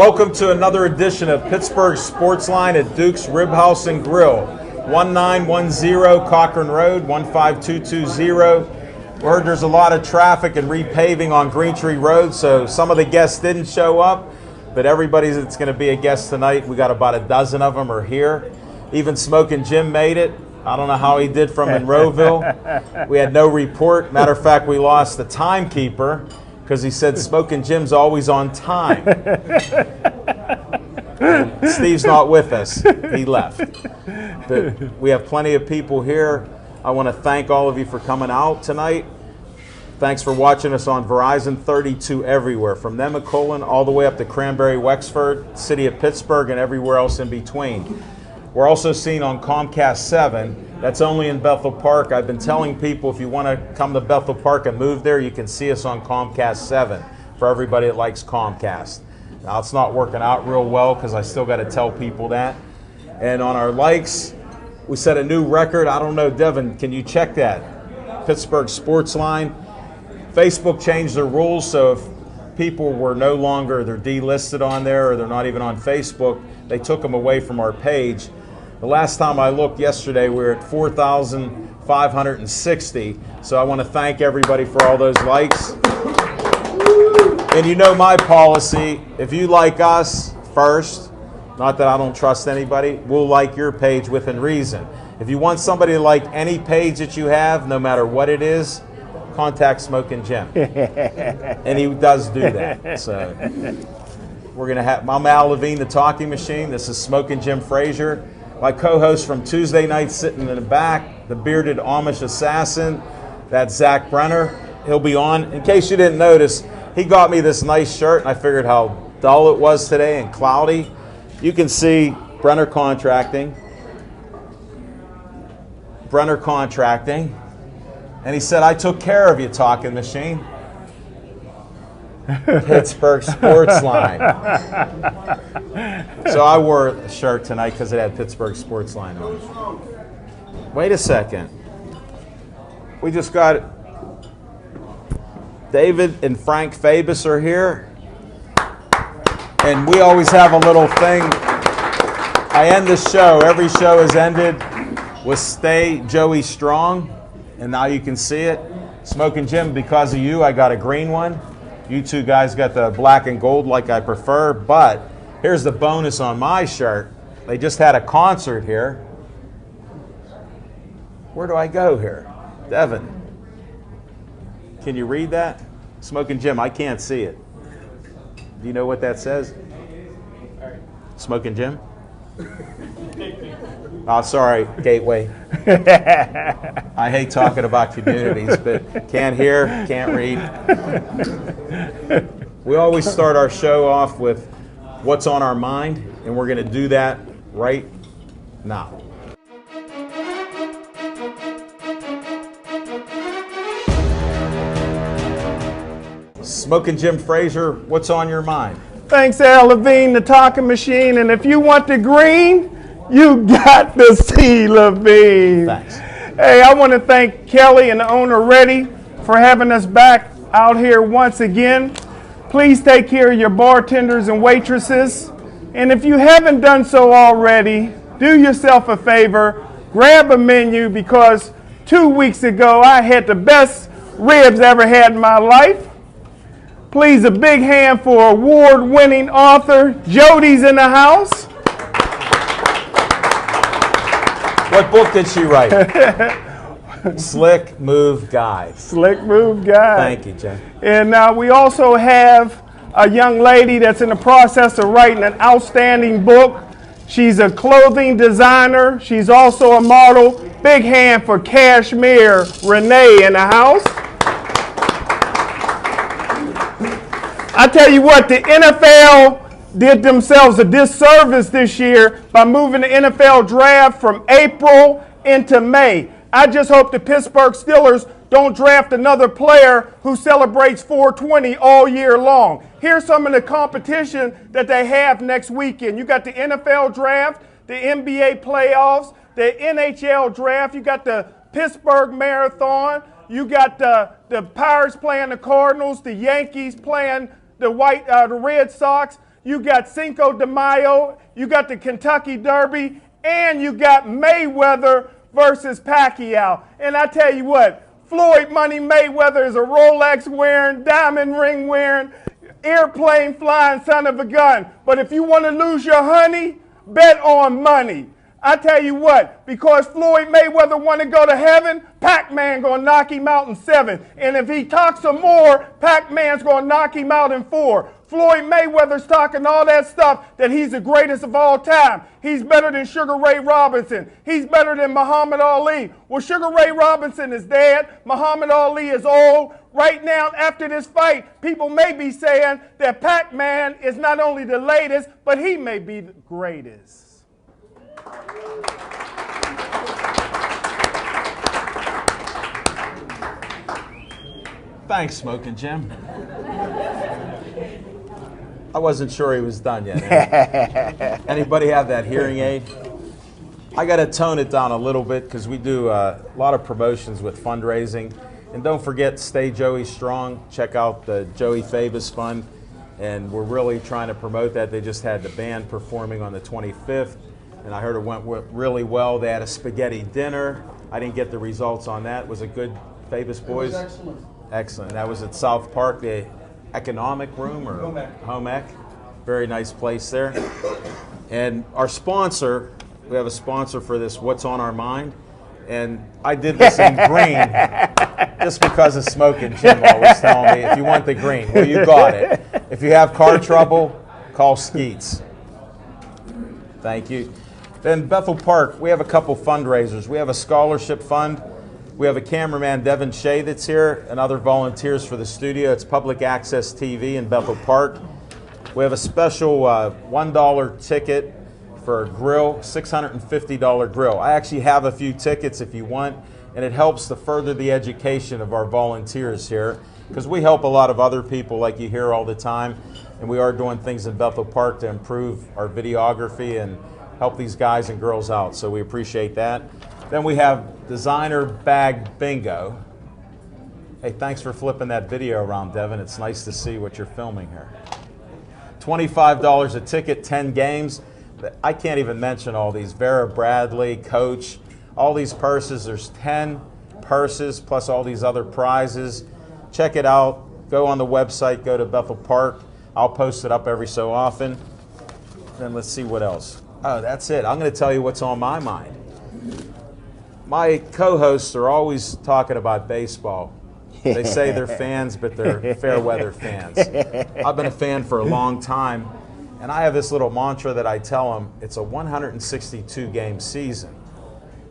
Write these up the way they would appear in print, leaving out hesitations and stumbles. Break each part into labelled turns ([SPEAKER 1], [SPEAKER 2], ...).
[SPEAKER 1] Welcome to another edition of Pittsburgh Sportsline at Duke's Rib House and Grill, 1910 Cochran Road, 15220. We heard there's a lot of traffic and repaving on Green Tree Road, so some of the guests didn't show up, but everybody that's going to be a guest tonight, we got about a dozen of them are here. Even Smokin' Jim made it. I don't know how he did from Monroeville. We had no report. Matter of fact, we lost the timekeeper because he said Smokin' Jim's always on time. Steve's not with us. He left. But we have plenty of people here. I want to thank all of you for coming out tonight. Thanks for watching us on Verizon 32 everywhere, from Nemacolin all the way up to Cranberry, Wexford, city of Pittsburgh, and everywhere else in between. We're also seen on Comcast 7. That's only in Bethel Park. I've been telling people if you want to come to Bethel Park and move there, you can see us on Comcast 7 for everybody that likes Comcast. Now, it's not working out real well because I still got to tell people that. And on our likes, we set a new record. I don't know, Devin, can you check that? Pittsburgh Sportsline. Facebook changed their rules, so if people were no longer, they're delisted on there or they're not even on Facebook, they took them away from our page. The last time I looked yesterday, we were at 4,560. So I want to thank everybody for all those likes. And you know my policy, if you like us first, not that I don't trust anybody, we'll like your page within reason. If you want somebody to like any page that you have, no matter what it is, contact Smokin' Jim. And he does do that. So we're going to have, I'm Al Levine, the talking machine. This is Smokin' Jim Frazier. My co-host from Tuesday night sitting in the back, the bearded Amish assassin, that's Zach Brenner. He'll be on. In case you didn't notice, he got me this nice shirt, and I figured how dull it was today and cloudy. You can see Brenner Contracting. Brenner Contracting. And he said, I took care of you, talking machine. Pittsburgh Sportsline. So I wore a shirt tonight because it had Pittsburgh Sportsline on it. Wait a second. We just got David and Frank Fabus are here. And we always have a little thing. I end the show. Every show is ended with Stay Joey Strong. And now you can see it. Smokin' Jim, because of you, I got a green one. You two guys got the black and gold like I prefer, but here's the bonus on my shirt. They just had a concert here. Where do I go here? Devin, can you read that? Smokin' Jim, I can't see it. Do you know what that says? Smokin' Jim? Oh, sorry, Gateway. I hate talking about communities, but can't hear, can't read. We always start our show off with what's on our mind, and we're going to do that right now. Smokin' Jim Frazier, what's on your mind?
[SPEAKER 2] Thanks, Al Levine, the talking machine. And if you want the green, you got to see Levine.
[SPEAKER 1] Thanks.
[SPEAKER 2] Hey, I want to thank Kelly and the owner Reddy for having us back out here once again. Please take care of your bartenders and waitresses. And if you haven't done so already, do yourself a favor, grab a menu, because 2 weeks ago I had the best ribs I ever had in my life. Please, a big hand for award-winning author Jody's in the house.
[SPEAKER 1] What book did she write? Slick Move Guy.
[SPEAKER 2] Slick Move Guy.
[SPEAKER 1] Thank you, Jim.
[SPEAKER 2] And we also have a young lady that's in the process of writing an outstanding book. She's a clothing designer. She's also a model. Big hand for Cashmere Renee in the house. I tell you what, the NFL did themselves a disservice this year by moving the NFL draft from April into May. I just hope the Pittsburgh Steelers don't draft another player who celebrates 420 all year long. Here's some of the competition that they have next weekend. You got the NFL draft, the NBA playoffs, the NHL draft. You got the Pittsburgh Marathon. You got the Pirates playing the Cardinals, the Yankees playing the Red Sox. You got Cinco de Mayo, you got the Kentucky Derby, and you got Mayweather versus Pacquiao. And I tell you what, Floyd Money Mayweather is a Rolex wearing, diamond ring wearing, airplane flying son of a gun. But if you want to lose your honey, bet on money. I tell you what, because Floyd Mayweather want to go to heaven, Pac-Man going to knock him out in 7. And if he talks some more, Pac-Man's going to knock him out in 4. Floyd Mayweather's talking all that stuff that he's the greatest of all time. He's better than Sugar Ray Robinson. He's better than Muhammad Ali. Well, Sugar Ray Robinson is dead. Muhammad Ali is old. Right now, after this fight, people may be saying that Pac-Man is not only the latest, but he may be the greatest.
[SPEAKER 1] Thanks, Smoking Jim. I wasn't sure he was done yet. Anybody have that hearing aid? I got to tone it down a little bit because we do a lot of promotions with fundraising. And don't forget, Stay Joey Strong. Check out the Joey Fabus Fund. And we're really trying to promote that. They just had the band performing on the 25th. And I heard it went really well. They had a spaghetti dinner. I didn't get the results on that. Was it good, Fabus Boys?
[SPEAKER 3] It was excellent.
[SPEAKER 1] Excellent. That was at South Park, the Economic Room or Home Ec. Very nice place there. And our sponsor, we have a sponsor for this What's on Our Mind. And I did this in green just because of Smoking Jim always telling me, if you want the green, well, you got it. If you have car trouble, call Skeets. Thank you. Then Bethel Park, we have a couple fundraisers. We have a scholarship fund. We have a cameraman, Devin Shea, that's here, and other volunteers for the studio. It's public access TV in Bethel Park. We have a special $1 ticket for a Grille, $650 Grille. I actually have a few tickets if you want, and it helps to further the education of our volunteers here, because we help a lot of other people like you hear all the time, and we are doing things in Bethel Park to improve our videography and help these guys and girls out, so we appreciate that. Then we have Designer Bag Bingo. Hey, thanks for flipping that video around, Devin. It's nice to see what you're filming here. $25 a ticket, 10 games. I can't even mention all these. Vera Bradley, Coach, all these purses. There's 10 purses plus all these other prizes. Check it out. Go on the website. Go to Bethel Park. I'll post it up every so often. Then let's see what else. Oh, that's it. I'm going to tell you what's on my mind. My co-hosts are always talking about baseball. They say they're fans, but they're fair weather fans. I've been a fan for a long time, and I have this little mantra that I tell them. It's a 162-game season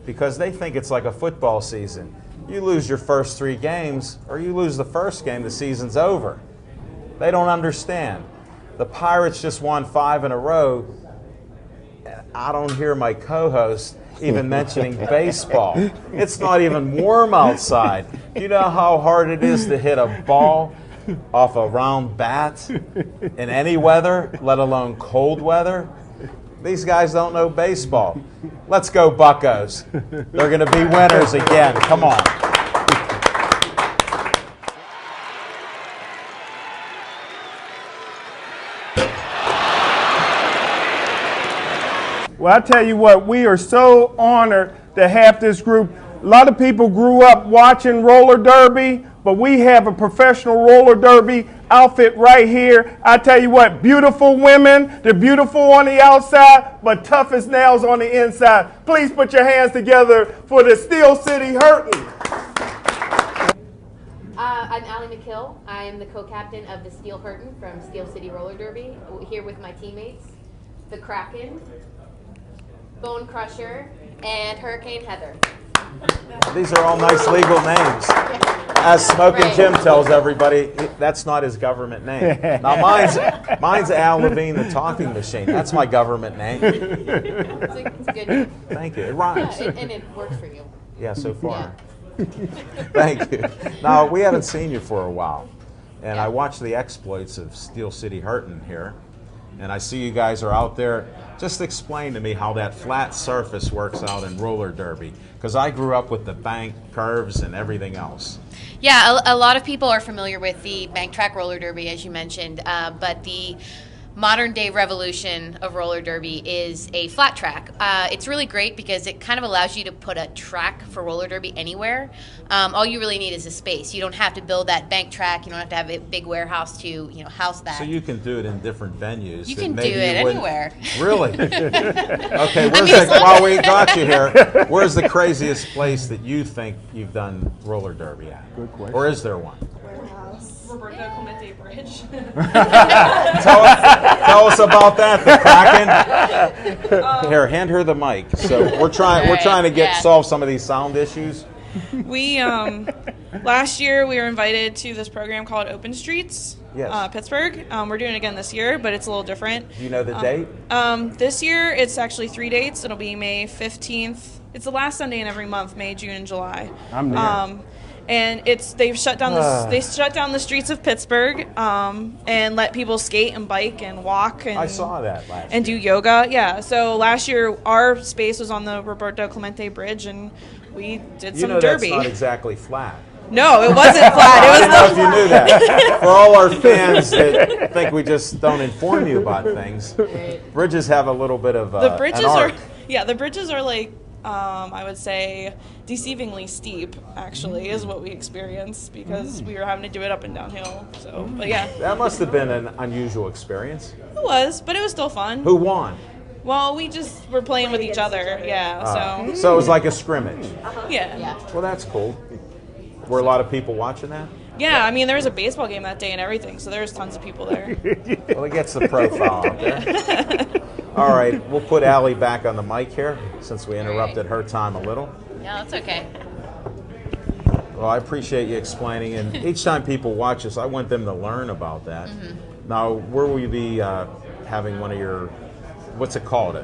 [SPEAKER 1] because they think it's like a football season. You lose your first 3 games, or you lose the first game, the season's over. They don't understand. The Pirates just won 5 in a row. I don't hear my co-host even mentioning baseball. It's not even warm outside. Do you know how hard it is to hit a ball off a round bat in any weather, let alone cold weather? These guys don't know baseball. Let's go Buccos. They're going to be winners again. Come on.
[SPEAKER 2] Well, I tell you what, we are so honored to have this group. A lot of people grew up watching roller derby, but we have a professional roller derby outfit right here. I tell you what, beautiful women. They're beautiful on the outside, but tough as nails on the inside. Please put your hands together for the Steel City Hurtin'.
[SPEAKER 4] I'm Allie McHill. I am the co-captain of the Steel Hurtin' from Steel City Roller Derby, here with my teammates, the Kraken, Bone Crusher, and Hurricane Heather.
[SPEAKER 1] These are all nice legal names. As Smoking Jim tells everybody, that's not his government name. Now mine's Al Levine, the talking machine. That's my government name.
[SPEAKER 4] It's a good name.
[SPEAKER 1] Thank you. It rhymes.
[SPEAKER 4] Yeah, and it works for you.
[SPEAKER 1] Yeah, so far.
[SPEAKER 4] Yeah.
[SPEAKER 1] Thank you. Now, we haven't seen you for a while, and
[SPEAKER 4] Yeah.
[SPEAKER 1] I watched the exploits of Steel City Hurtin' here, and I see you guys are out there. Just explain to me how that flat surface works out in roller derby, because I grew up with the bank curves and everything else.
[SPEAKER 4] Yeah, a lot of people are familiar with the bank track roller derby, as you mentioned, but the modern day revolution of roller derby is a flat track. It's really great because it kind of allows you to put a track for roller derby anywhere. All you really need is a space. You don't have to build that bank track. You don't have to have a big warehouse to house that.
[SPEAKER 1] So you can do it in different venues.
[SPEAKER 4] You can do it anywhere.
[SPEAKER 1] Really? Okay. While we got you here, where's the craziest place that you think you've done roller derby at?
[SPEAKER 2] Good question.
[SPEAKER 1] Or is there one?
[SPEAKER 3] Roberto Clemente Bridge.
[SPEAKER 1] Tell us about that, the Kraken. Here, hand her the mic. So we're trying to solve some of these sound issues.
[SPEAKER 3] We last year we were invited to this program called Open Streets.
[SPEAKER 1] Yes.
[SPEAKER 3] Pittsburgh. We're doing it again this year, but it's a little different.
[SPEAKER 1] Do you know the date?
[SPEAKER 3] This year it's actually 3 dates. It'll be May 15th. It's the last Sunday in every month, May, June, and July.
[SPEAKER 2] I'm there.
[SPEAKER 3] And they've shut down the streets of Pittsburgh and let people skate and bike and walk and
[SPEAKER 1] I saw that last
[SPEAKER 3] and do yoga. Yeah. So last year our space was on the Roberto Clemente Bridge and we did some derby.
[SPEAKER 1] That's not exactly flat.
[SPEAKER 3] No, it wasn't flat.
[SPEAKER 1] I don't know if you knew that. For all our fans that think we just don't inform you about things, bridges have a little bit of
[SPEAKER 3] the bridges
[SPEAKER 1] an arc.
[SPEAKER 3] the bridges are like I would say deceivingly steep, actually, is what we experienced because we were having to do it up and downhill. So, but yeah.
[SPEAKER 1] That must have been an unusual experience.
[SPEAKER 3] It was, but it was still fun.
[SPEAKER 1] Who won?
[SPEAKER 3] Well, we just were playing with each other, yeah.
[SPEAKER 1] So it was like a scrimmage.
[SPEAKER 3] Yeah.
[SPEAKER 1] Well, that's cool. Were a lot of people watching that?
[SPEAKER 3] Yeah, I mean, there was a baseball game that day and everything, so there was tons of people there.
[SPEAKER 1] Well, it gets the profile out there. All right, we'll put Allie back on the mic here since we interrupted her time a little.
[SPEAKER 4] No, that's okay.
[SPEAKER 1] Well, I appreciate you explaining, and each time people watch us, I want them to learn about that. Now, where will you be having one of your, what's it called?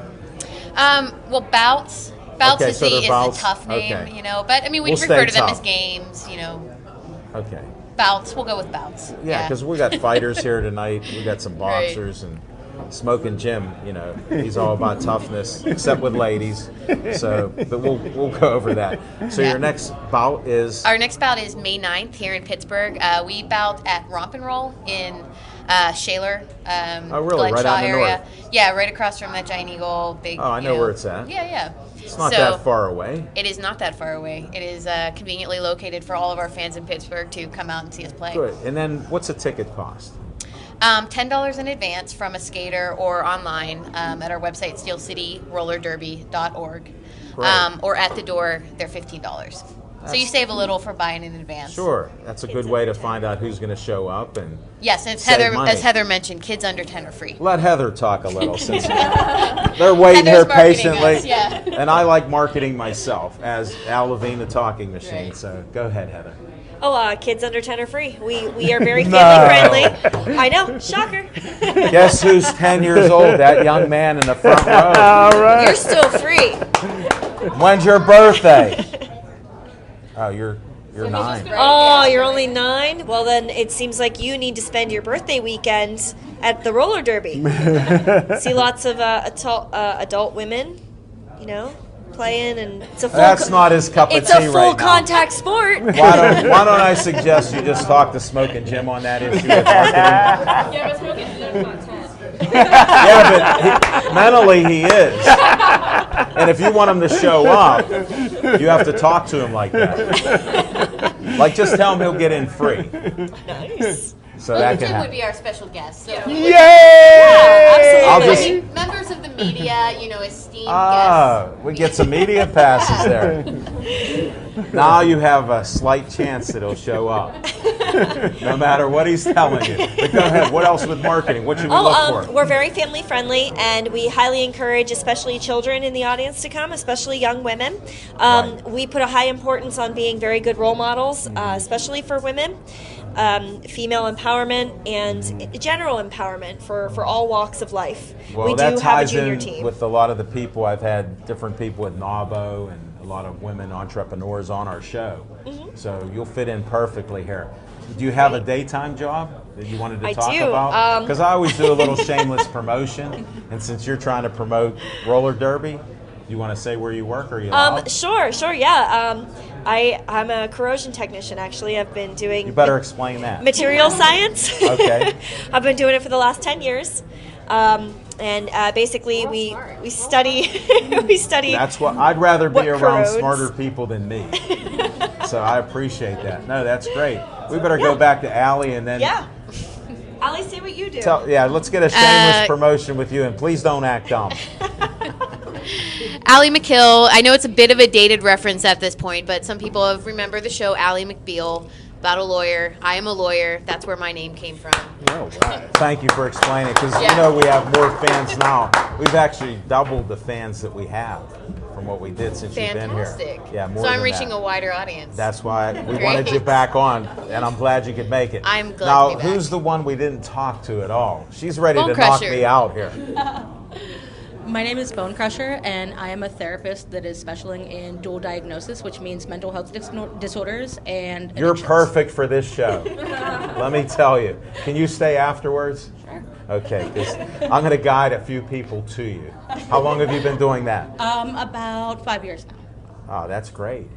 [SPEAKER 4] Well, bouts. Bouts
[SPEAKER 1] Okay,
[SPEAKER 4] is,
[SPEAKER 1] so they're
[SPEAKER 4] is
[SPEAKER 1] bouts.
[SPEAKER 4] a tough name,
[SPEAKER 1] Okay.
[SPEAKER 4] but I mean, we
[SPEAKER 1] We'll
[SPEAKER 4] refer
[SPEAKER 1] stay
[SPEAKER 4] to them
[SPEAKER 1] tough.
[SPEAKER 4] as games,
[SPEAKER 1] Okay.
[SPEAKER 4] Bouts. We'll go with bouts.
[SPEAKER 1] Yeah, because we got fighters here tonight. We got some boxers and Smoking Jim. He's all about toughness, except with ladies. So, but we'll go over that. So your next bout is
[SPEAKER 4] Our next bout is May 9th here in Pittsburgh. We bout at Romp and Roll in Shaler,
[SPEAKER 1] Oh, really? Right
[SPEAKER 4] Glenshaw
[SPEAKER 1] out in the
[SPEAKER 4] area.
[SPEAKER 1] north?
[SPEAKER 4] Yeah, right across from that Giant Eagle. Big.
[SPEAKER 1] Oh, I know where it's at.
[SPEAKER 4] Yeah.
[SPEAKER 1] It's not that far away.
[SPEAKER 4] It is not that far away. It is conveniently located for all of our fans in Pittsburgh to come out and see us play.
[SPEAKER 1] Good. And then what's a ticket cost?
[SPEAKER 4] $10 in advance from a skater or online at our website, steelcityrollerderby.org.
[SPEAKER 1] Great.
[SPEAKER 4] Or at the door, they're $15. So you save a little for buying in advance.
[SPEAKER 1] Sure. That's a good way to find out who's going to show up. And
[SPEAKER 4] Yes, and
[SPEAKER 1] Save money.
[SPEAKER 4] as Heather mentioned, kids under 10 are free.
[SPEAKER 1] let Heather talk a little since they're waiting
[SPEAKER 4] Heather's
[SPEAKER 1] here
[SPEAKER 4] marketing
[SPEAKER 1] patiently.
[SPEAKER 4] us, yeah.
[SPEAKER 1] And I like marketing myself as Al Levine, the talking machine.
[SPEAKER 4] Right.
[SPEAKER 1] So go ahead, Heather.
[SPEAKER 5] Kids under 10 are free. We are very family friendly. I know, shocker.
[SPEAKER 1] Guess who's 10 years old? That young man in the front row.
[SPEAKER 2] All right.
[SPEAKER 5] You're still free.
[SPEAKER 1] When's your birthday? Oh, you're 9.
[SPEAKER 5] Oh, you're only 9? Well, then it seems like you need to spend your birthday weekend at the roller derby. See lots of adult women, playing, and it's a full.
[SPEAKER 1] That's not his cup of
[SPEAKER 5] It's
[SPEAKER 1] tea
[SPEAKER 5] a full
[SPEAKER 1] right now.
[SPEAKER 5] contact sport.
[SPEAKER 1] Why don't I suggest you just talk to Smoking Jim on that issue of marketing?
[SPEAKER 3] Yeah, but Smoking Jim's not 10.
[SPEAKER 1] Yeah, but mentally he is. And if you want him to show up, you have to talk to him like that. Like, just tell him he'll get in free.
[SPEAKER 5] Nice.
[SPEAKER 1] So that can
[SPEAKER 4] Jim would
[SPEAKER 1] happen.
[SPEAKER 4] be our special guest. So
[SPEAKER 2] Yay!
[SPEAKER 1] I'll
[SPEAKER 4] absolutely.
[SPEAKER 1] just-
[SPEAKER 4] Members of the media, esteemed guests.
[SPEAKER 1] We get some media passes there. Now you have a slight chance that he'll show up. No matter what he's telling you. But go ahead. What else with marketing? What should we look for?
[SPEAKER 5] We're very family friendly, and we highly encourage, especially children in the audience, to come, especially young women.
[SPEAKER 1] Right.
[SPEAKER 5] We put a high importance on being very good role models, especially for women. Female empowerment and general empowerment for all walks of life.
[SPEAKER 1] Well,
[SPEAKER 5] we
[SPEAKER 1] that
[SPEAKER 5] do have a
[SPEAKER 1] ties
[SPEAKER 5] junior
[SPEAKER 1] in
[SPEAKER 5] team.
[SPEAKER 1] with a lot of the people. I've had different people with NAWBO and a lot of women entrepreneurs on our show.
[SPEAKER 5] Mm-hmm.
[SPEAKER 1] So you'll fit in perfectly here. Do you have a daytime job that you wanted to
[SPEAKER 5] I
[SPEAKER 1] talk
[SPEAKER 5] do.
[SPEAKER 1] about? Because I always do a little shameless promotion. And since you're trying to promote roller derby, do you want to say where you work or you allowed?
[SPEAKER 5] Sure, yeah. I'm a corrosion technician, actually. I've been doing
[SPEAKER 1] You better explain that.
[SPEAKER 5] material science.
[SPEAKER 1] Okay.
[SPEAKER 5] I've been doing it for the last 10 years. And basically,
[SPEAKER 4] Real
[SPEAKER 5] we
[SPEAKER 4] smart.
[SPEAKER 5] we study we study.
[SPEAKER 1] That's what I'd rather be
[SPEAKER 5] What
[SPEAKER 1] around
[SPEAKER 5] corrodes?
[SPEAKER 1] smarter people than me. So I appreciate that. No, that's great. We better go back to Allie and then
[SPEAKER 5] Yeah. Allie, say what you do.
[SPEAKER 1] let's get a shameless promotion with you, and please don't act dumb.
[SPEAKER 4] Ally McKill. I know it's a bit of a dated reference at this point, but some people have remember the show Ally McBeal about a lawyer. I am a lawyer. That's where my name came from.
[SPEAKER 1] Oh, wow. Thank you for explaining, because
[SPEAKER 4] Yeah.
[SPEAKER 1] you know we have more fans now. We've actually doubled the fans that we have from what we did since you've been
[SPEAKER 4] Fantastic.
[SPEAKER 1] here. Yeah, more
[SPEAKER 4] So I'm
[SPEAKER 1] than
[SPEAKER 4] reaching
[SPEAKER 1] that.
[SPEAKER 4] a wider audience.
[SPEAKER 1] That's why we
[SPEAKER 4] Great.
[SPEAKER 1] wanted you back on, and I'm glad you could make it.
[SPEAKER 4] I'm glad
[SPEAKER 1] now,
[SPEAKER 4] to be back.
[SPEAKER 1] who's the one we didn't talk to at all? She's ready
[SPEAKER 4] Bone
[SPEAKER 1] to knock
[SPEAKER 4] Crusher.
[SPEAKER 1] me out here.
[SPEAKER 6] My name is Bone Crusher, and I am a therapist that is specializing in dual diagnosis, which means mental health disorders and
[SPEAKER 1] You're
[SPEAKER 6] addictions.
[SPEAKER 1] perfect for this show. Let me tell you. Can you stay afterwards? Sure. Okay, because I'm going to guide a few people to you. How long have you been doing that?
[SPEAKER 6] About 5 years now.
[SPEAKER 1] Oh, that's great.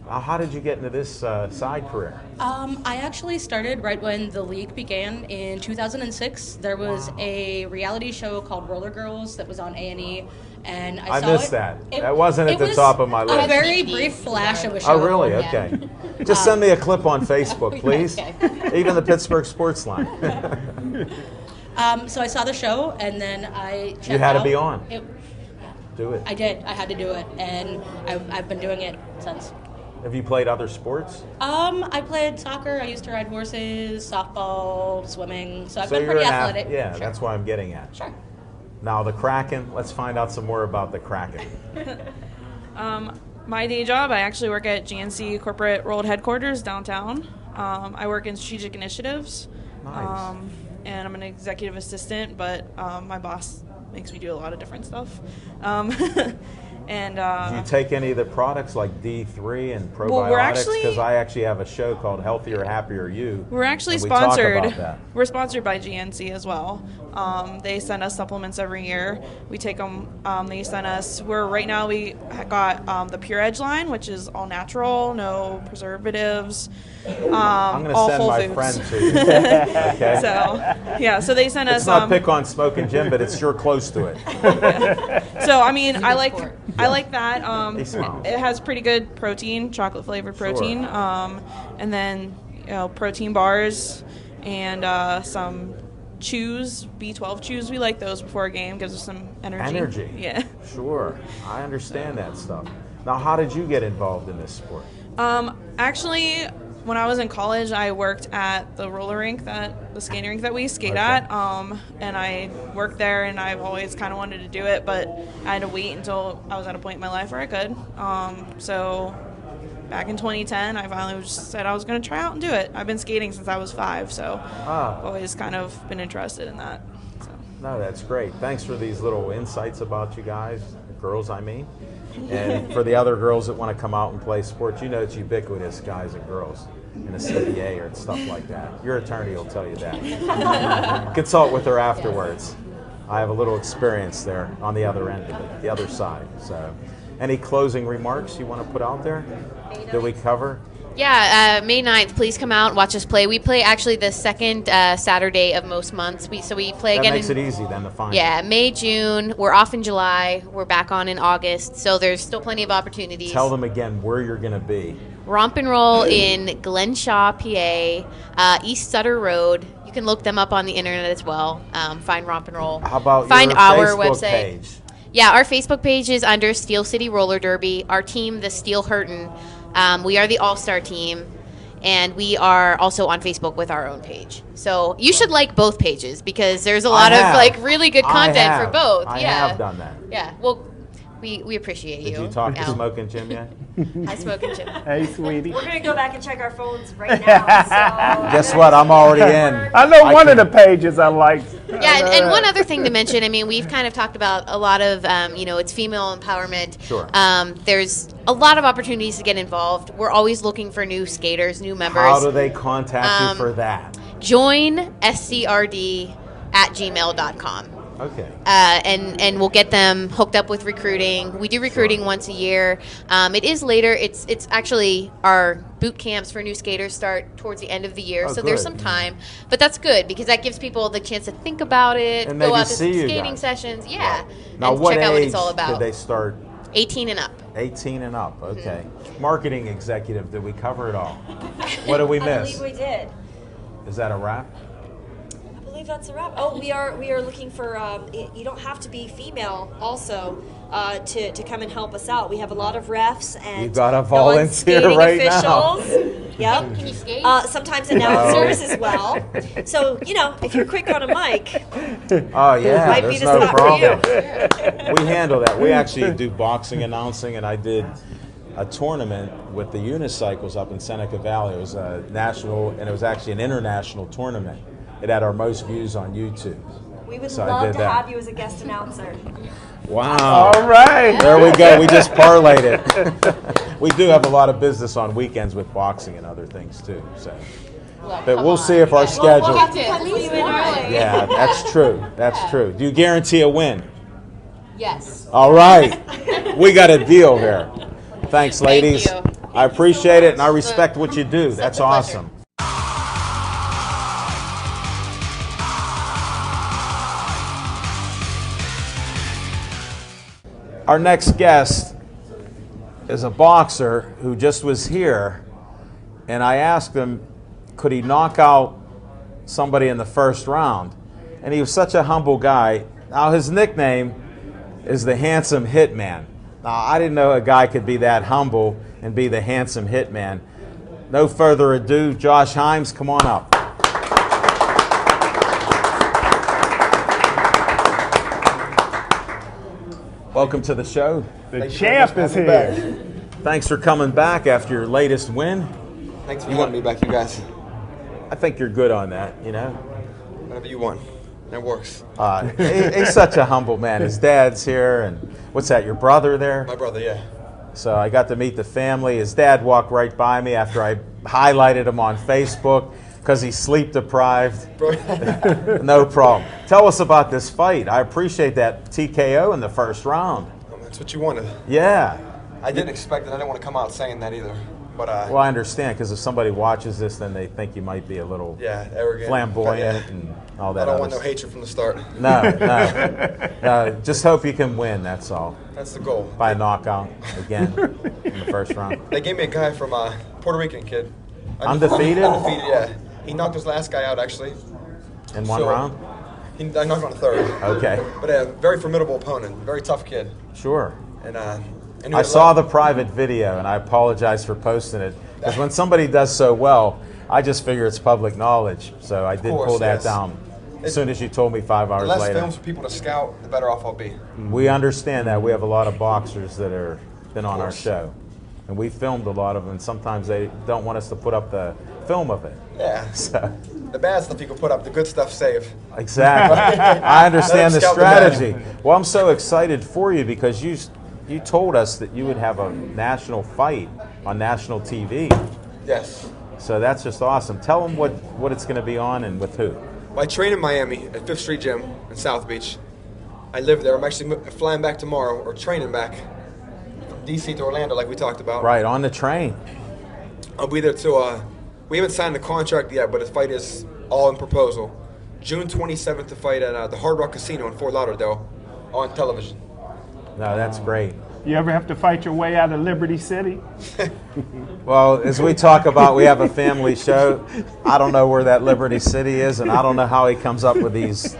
[SPEAKER 1] How did you get into this side career?
[SPEAKER 6] I actually started right when the league began in 2006. There was a reality show called Roller Girls that was on A&E, and I saw
[SPEAKER 1] missed
[SPEAKER 6] it.
[SPEAKER 1] that. That wasn't at the
[SPEAKER 6] was
[SPEAKER 1] top of my
[SPEAKER 6] A
[SPEAKER 1] list.
[SPEAKER 6] very brief flash of a show.
[SPEAKER 1] Oh, really?
[SPEAKER 6] Yeah.
[SPEAKER 1] Okay. Just send me a clip on Facebook, please.
[SPEAKER 6] Okay.
[SPEAKER 1] Even the Pittsburgh Sportsline.
[SPEAKER 6] So I saw the show, and then I checked
[SPEAKER 1] You had to
[SPEAKER 6] out.
[SPEAKER 1] be on.
[SPEAKER 6] It-
[SPEAKER 1] Do it.
[SPEAKER 6] I did. I had to do it, and I've been doing it since.
[SPEAKER 1] Have you played other sports?
[SPEAKER 6] I played soccer. I used to ride horses, softball, swimming. So I've been
[SPEAKER 1] you're
[SPEAKER 6] pretty
[SPEAKER 1] an
[SPEAKER 6] athletic.
[SPEAKER 1] Yeah,
[SPEAKER 6] Sure.
[SPEAKER 1] that's what I'm getting at.
[SPEAKER 6] Sure.
[SPEAKER 1] Now, the Kraken, let's find out some more about the Kraken.
[SPEAKER 3] My day job, I actually work at GNC Corporate World Headquarters downtown. I work in strategic initiatives.
[SPEAKER 1] Nice.
[SPEAKER 3] And I'm an executive assistant, but my boss makes me do a lot of different stuff. And
[SPEAKER 1] Do you take any of the products like D3 and probiotics?
[SPEAKER 3] Well, we're actually-
[SPEAKER 1] Because I actually have a show called Healthier, Happier You.
[SPEAKER 3] we're actually
[SPEAKER 1] and we talk
[SPEAKER 3] sponsored.
[SPEAKER 1] about that.
[SPEAKER 3] We're sponsored by GNC as well. They send us supplements every year. We take them. They send us. Right now we got the Pure Edge line, which is all natural, no preservatives.
[SPEAKER 1] I'm going to
[SPEAKER 3] all
[SPEAKER 1] send
[SPEAKER 3] Whole
[SPEAKER 1] my
[SPEAKER 3] Foods.
[SPEAKER 1] friend to you. Okay?
[SPEAKER 3] So yeah, so they send us.
[SPEAKER 1] It's not pick on Smoking Jim, but it's sure close to it.
[SPEAKER 3] So I mean, I like that.
[SPEAKER 1] He smiles.
[SPEAKER 3] It has pretty good protein, chocolate flavored protein, and then protein bars and some chews, B12 chews. We like those before a game, gives us some energy.
[SPEAKER 1] Energy.
[SPEAKER 3] Yeah.
[SPEAKER 1] Sure. I understand that stuff. Now, how did you get involved in this sport?
[SPEAKER 3] Actually, when I was in college, I worked at the roller rink, the skating rink that we skate at, and I worked there, and I've always kind of wanted to do it, but I had to wait until I was at a point in my life where I could. So back in 2010, I finally just said I was going to try out and do it. I've been skating since I was 5, so I've always kind of been interested in that. So.
[SPEAKER 1] No, that's great. Thanks for these little insights about you guys, girls, I mean. And for the other girls that want to come out and play sports, you know it's ubiquitous, guys and girls, in a CBA or stuff like that. Your attorney will tell you that. Consult with her afterwards. I have a little experience there on the other end of it, the other side. So, any closing remarks you want to put out there that we cover?
[SPEAKER 4] Yeah, May 9th, please come out and watch us play. We play actually the second Saturday of most months. So we play
[SPEAKER 1] That
[SPEAKER 4] again
[SPEAKER 1] makes
[SPEAKER 4] in,
[SPEAKER 1] it easy then to find.
[SPEAKER 4] Yeah, May, June. We're off in July. We're back on in August. So there's still plenty of opportunities.
[SPEAKER 1] Tell them again where you're going to be.
[SPEAKER 4] Romp and Roll in Glenshaw, PA, East Sutter Road. You can look them up on the internet as well. Find Romp and Roll.
[SPEAKER 1] How about
[SPEAKER 4] Find
[SPEAKER 1] your
[SPEAKER 4] our
[SPEAKER 1] Facebook
[SPEAKER 4] website.
[SPEAKER 1] page?
[SPEAKER 4] Yeah, our Facebook page is under Steel City Roller Derby. Our team, the Steel Hurtin', we are the all-star team. And we are also on Facebook with our own page. So you should like both pages because there's a lot of really good content for both.
[SPEAKER 1] I
[SPEAKER 4] yeah.
[SPEAKER 1] have done that.
[SPEAKER 4] Yeah. Well, we appreciate you.
[SPEAKER 1] Did you talk to
[SPEAKER 4] Al.
[SPEAKER 1] Smoking Jim yet?
[SPEAKER 4] I spoke in Jim.
[SPEAKER 2] Hey, sweetie.
[SPEAKER 5] We're gonna go back and check our phones right now. So
[SPEAKER 1] Guess what? I'm already in.
[SPEAKER 2] I know one of
[SPEAKER 1] can't-
[SPEAKER 2] the pages I liked.
[SPEAKER 4] Yeah, and one other thing to mention, I mean, we've kind of talked about a lot of, it's female empowerment.
[SPEAKER 1] Sure.
[SPEAKER 4] There's a lot of opportunities to get involved. We're always looking for new skaters, new members.
[SPEAKER 1] How do they contact you for that?
[SPEAKER 4] Join scrd@gmail.com.
[SPEAKER 1] Okay.
[SPEAKER 4] And we'll get them hooked up with recruiting. We do recruiting once a year. It is later. It's actually our boot camps for new skaters start towards the end of the year, so there's some time. But that's good because that gives people the chance to think about it,
[SPEAKER 1] And
[SPEAKER 4] go
[SPEAKER 1] maybe
[SPEAKER 4] out to some
[SPEAKER 1] see you
[SPEAKER 4] skating
[SPEAKER 1] guys.
[SPEAKER 4] sessions, yeah,
[SPEAKER 1] Now,
[SPEAKER 4] and
[SPEAKER 1] what
[SPEAKER 4] check
[SPEAKER 1] age
[SPEAKER 4] out what it's all about.
[SPEAKER 1] did they start?
[SPEAKER 4] 18 and up.
[SPEAKER 1] 18 and up. Okay. Marketing executive. Did we cover it all? What did we
[SPEAKER 5] I
[SPEAKER 1] miss?
[SPEAKER 5] believe we did.
[SPEAKER 1] Is that a wrap?
[SPEAKER 5] I believe that's a wrap. Oh, we are looking for. You don't have to be female also to come and help us out. We have a lot of refs and
[SPEAKER 1] You got a volunteer
[SPEAKER 5] non-skating
[SPEAKER 1] right now.
[SPEAKER 5] officials. Yep.
[SPEAKER 4] Can you skate?
[SPEAKER 5] Sometimes announcers as well. So if you're quick on a mic,
[SPEAKER 1] Oh yeah,
[SPEAKER 5] might be
[SPEAKER 1] there's
[SPEAKER 5] the
[SPEAKER 1] no
[SPEAKER 5] spot
[SPEAKER 1] problem.
[SPEAKER 5] for you.
[SPEAKER 1] We handle that. We actually do boxing announcing, and I did a tournament with the unicycles up in Seneca Valley. It was a national, and it was actually an international tournament. It had our most views on YouTube.
[SPEAKER 5] We would
[SPEAKER 1] So I
[SPEAKER 5] love
[SPEAKER 1] did
[SPEAKER 5] to
[SPEAKER 1] that.
[SPEAKER 5] have you as a guest announcer.
[SPEAKER 1] Wow.
[SPEAKER 2] All right.
[SPEAKER 1] There we go. We just parlayed it. We do have a lot of business on weekends with boxing and other things too. So, but we'll see if our schedule.
[SPEAKER 4] We'll have to at least one.
[SPEAKER 1] Yeah, that's true. That's true. Do you guarantee a win?
[SPEAKER 4] Yes.
[SPEAKER 1] All right. We got a deal here. Thanks, ladies.
[SPEAKER 4] you.
[SPEAKER 1] I appreciate it, and I respect what you do. That's
[SPEAKER 4] a pleasure.
[SPEAKER 1] awesome. Our next guest is a boxer who just was here, and I asked him, could he knock out somebody in the first round? And he was such a humble guy. Now, his nickname is the Handsome Hitman. Now, I didn't know a guy could be that humble and be the Handsome Hitman. No further ado, Josh Himes, come on up. Welcome to the show.
[SPEAKER 2] The champ is here.
[SPEAKER 1] Thanks for coming back after your latest win.
[SPEAKER 7] Thanks for having me back, you guys.
[SPEAKER 1] I think you're good on that, you know.
[SPEAKER 7] Whatever you want. That works.
[SPEAKER 1] He's such a humble man. His dad's here, and what's that, your brother there?
[SPEAKER 7] My brother, yeah.
[SPEAKER 1] So I got to meet the family. His dad walked right by me after I highlighted him on Facebook because he's sleep deprived.
[SPEAKER 7] Bro.
[SPEAKER 1] No problem. Tell us about this fight. I appreciate that TKO in the first round.
[SPEAKER 7] That's what you wanted.
[SPEAKER 1] Yeah.
[SPEAKER 7] I didn't expect it. I didn't want to come out saying that either. But
[SPEAKER 1] Well, I understand, because if somebody watches this, then they think you might be a little
[SPEAKER 7] arrogant,
[SPEAKER 1] flamboyant
[SPEAKER 7] yeah.
[SPEAKER 1] and all that.
[SPEAKER 7] I don't
[SPEAKER 1] other
[SPEAKER 7] want no
[SPEAKER 1] stuff.
[SPEAKER 7] hatred from the start.
[SPEAKER 1] No. Just hope you can win, that's all.
[SPEAKER 7] That's the goal.
[SPEAKER 1] By knockout again in the first round.
[SPEAKER 7] They gave me a guy from Puerto Rican kid.
[SPEAKER 1] Undefeated?
[SPEAKER 7] Undefeated, yeah. He knocked his last guy out, actually.
[SPEAKER 1] In one round?
[SPEAKER 7] I knocked him on the third.
[SPEAKER 1] Okay.
[SPEAKER 7] But a very formidable opponent, very tough kid.
[SPEAKER 1] Sure.
[SPEAKER 7] And
[SPEAKER 1] I saw the private video, and I apologize for posting it. Because when somebody does so well, I just figure it's public knowledge. So I did pull that down as soon as you told me 5 hours
[SPEAKER 7] The less
[SPEAKER 1] later.
[SPEAKER 7] films for people to scout, the better off I'll be.
[SPEAKER 1] We understand that. We have a lot of boxers that are been on our show. And we filmed a lot of them, and sometimes they don't want us to put up the film of it.
[SPEAKER 7] Yeah.
[SPEAKER 1] So,
[SPEAKER 7] The bad stuff you can put up, the good stuff save.
[SPEAKER 1] exactly. I understand the
[SPEAKER 7] Let 'em scout the bad.
[SPEAKER 1] strategy. Well, I'm so excited for you because you told us that you would have a national fight on national TV.
[SPEAKER 7] Yes.
[SPEAKER 1] So that's just awesome. Tell them what it's going to be on and with who.
[SPEAKER 7] Well, I train in Miami at 5th Street Gym in South Beach. I live there. I'm actually flying back tomorrow, or training back from DC to Orlando like we talked about.
[SPEAKER 1] Right, on the train.
[SPEAKER 7] I'll be there till, we haven't signed the contract yet, but the fight is all in proposal. June 27th to fight at the Hard Rock Casino in Fort Lauderdale on television.
[SPEAKER 1] No, that's great.
[SPEAKER 2] You ever have to fight your way out of Liberty City?
[SPEAKER 1] Well, as we talk about, we have a family show. I don't know where that Liberty City is, and I don't know how he comes up with these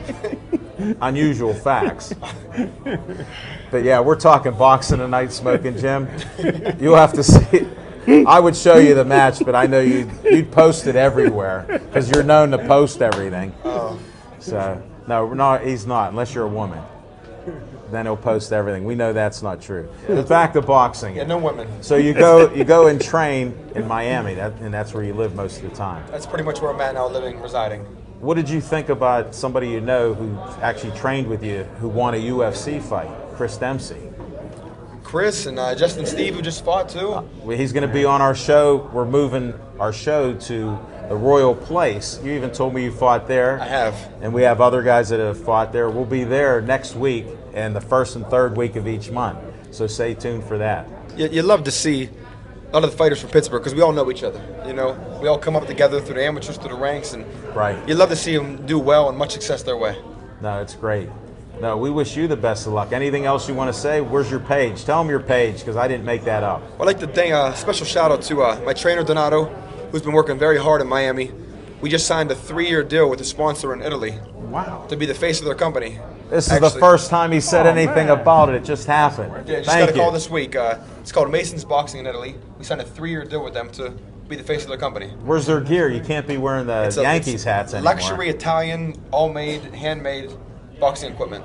[SPEAKER 1] unusual facts. But yeah, we're talking boxing tonight, Smoking Jim. You'll have to see. I would show you the match, but I know you'd post it everywhere because you're known to post everything. So no, he's not, unless you're a woman. Then he'll post everything. We know that's not true. But back to boxing.
[SPEAKER 7] Yeah, no women.
[SPEAKER 1] So you go and train in Miami, and that's where you live most of the time.
[SPEAKER 7] That's pretty much where I'm at now, living, residing.
[SPEAKER 1] What did you think about somebody you know who actually trained with you who won a UFC fight, Chris Dempsey?
[SPEAKER 7] Chris and Justin Steve, who just fought too.
[SPEAKER 1] He's going to be on our show. We're moving our show to the Royal Place. You even told me you fought there.
[SPEAKER 7] I have.
[SPEAKER 1] And we have other guys that have fought there. We'll be there next week and the first and third week of each month. So stay tuned for that.
[SPEAKER 7] You love to see a lot of the fighters from Pittsburgh because we all know each other. You know, we all come up together through the amateurs, through the ranks, and you love to see them do well and much success their way.
[SPEAKER 1] No, it's great. No, we wish you the best of luck. Anything else you want to say? Where's your page? Tell them your page because I didn't make that up.
[SPEAKER 7] I'd like to thank a special shout out to my trainer Donato, who's been working very hard in Miami. We just signed a 3-year deal with a sponsor in Italy.
[SPEAKER 1] Wow.
[SPEAKER 7] To be the face of their company.
[SPEAKER 1] This is the first time he said anything about it. It just happened.
[SPEAKER 7] Yeah, just got a call this week. It's called Mason's Boxing in Italy. We signed a 3-year deal with them to be the face of their company.
[SPEAKER 1] Where's their gear? You can't be wearing the Yankees hats anymore.
[SPEAKER 7] Luxury Italian, all-made, handmade boxing equipment.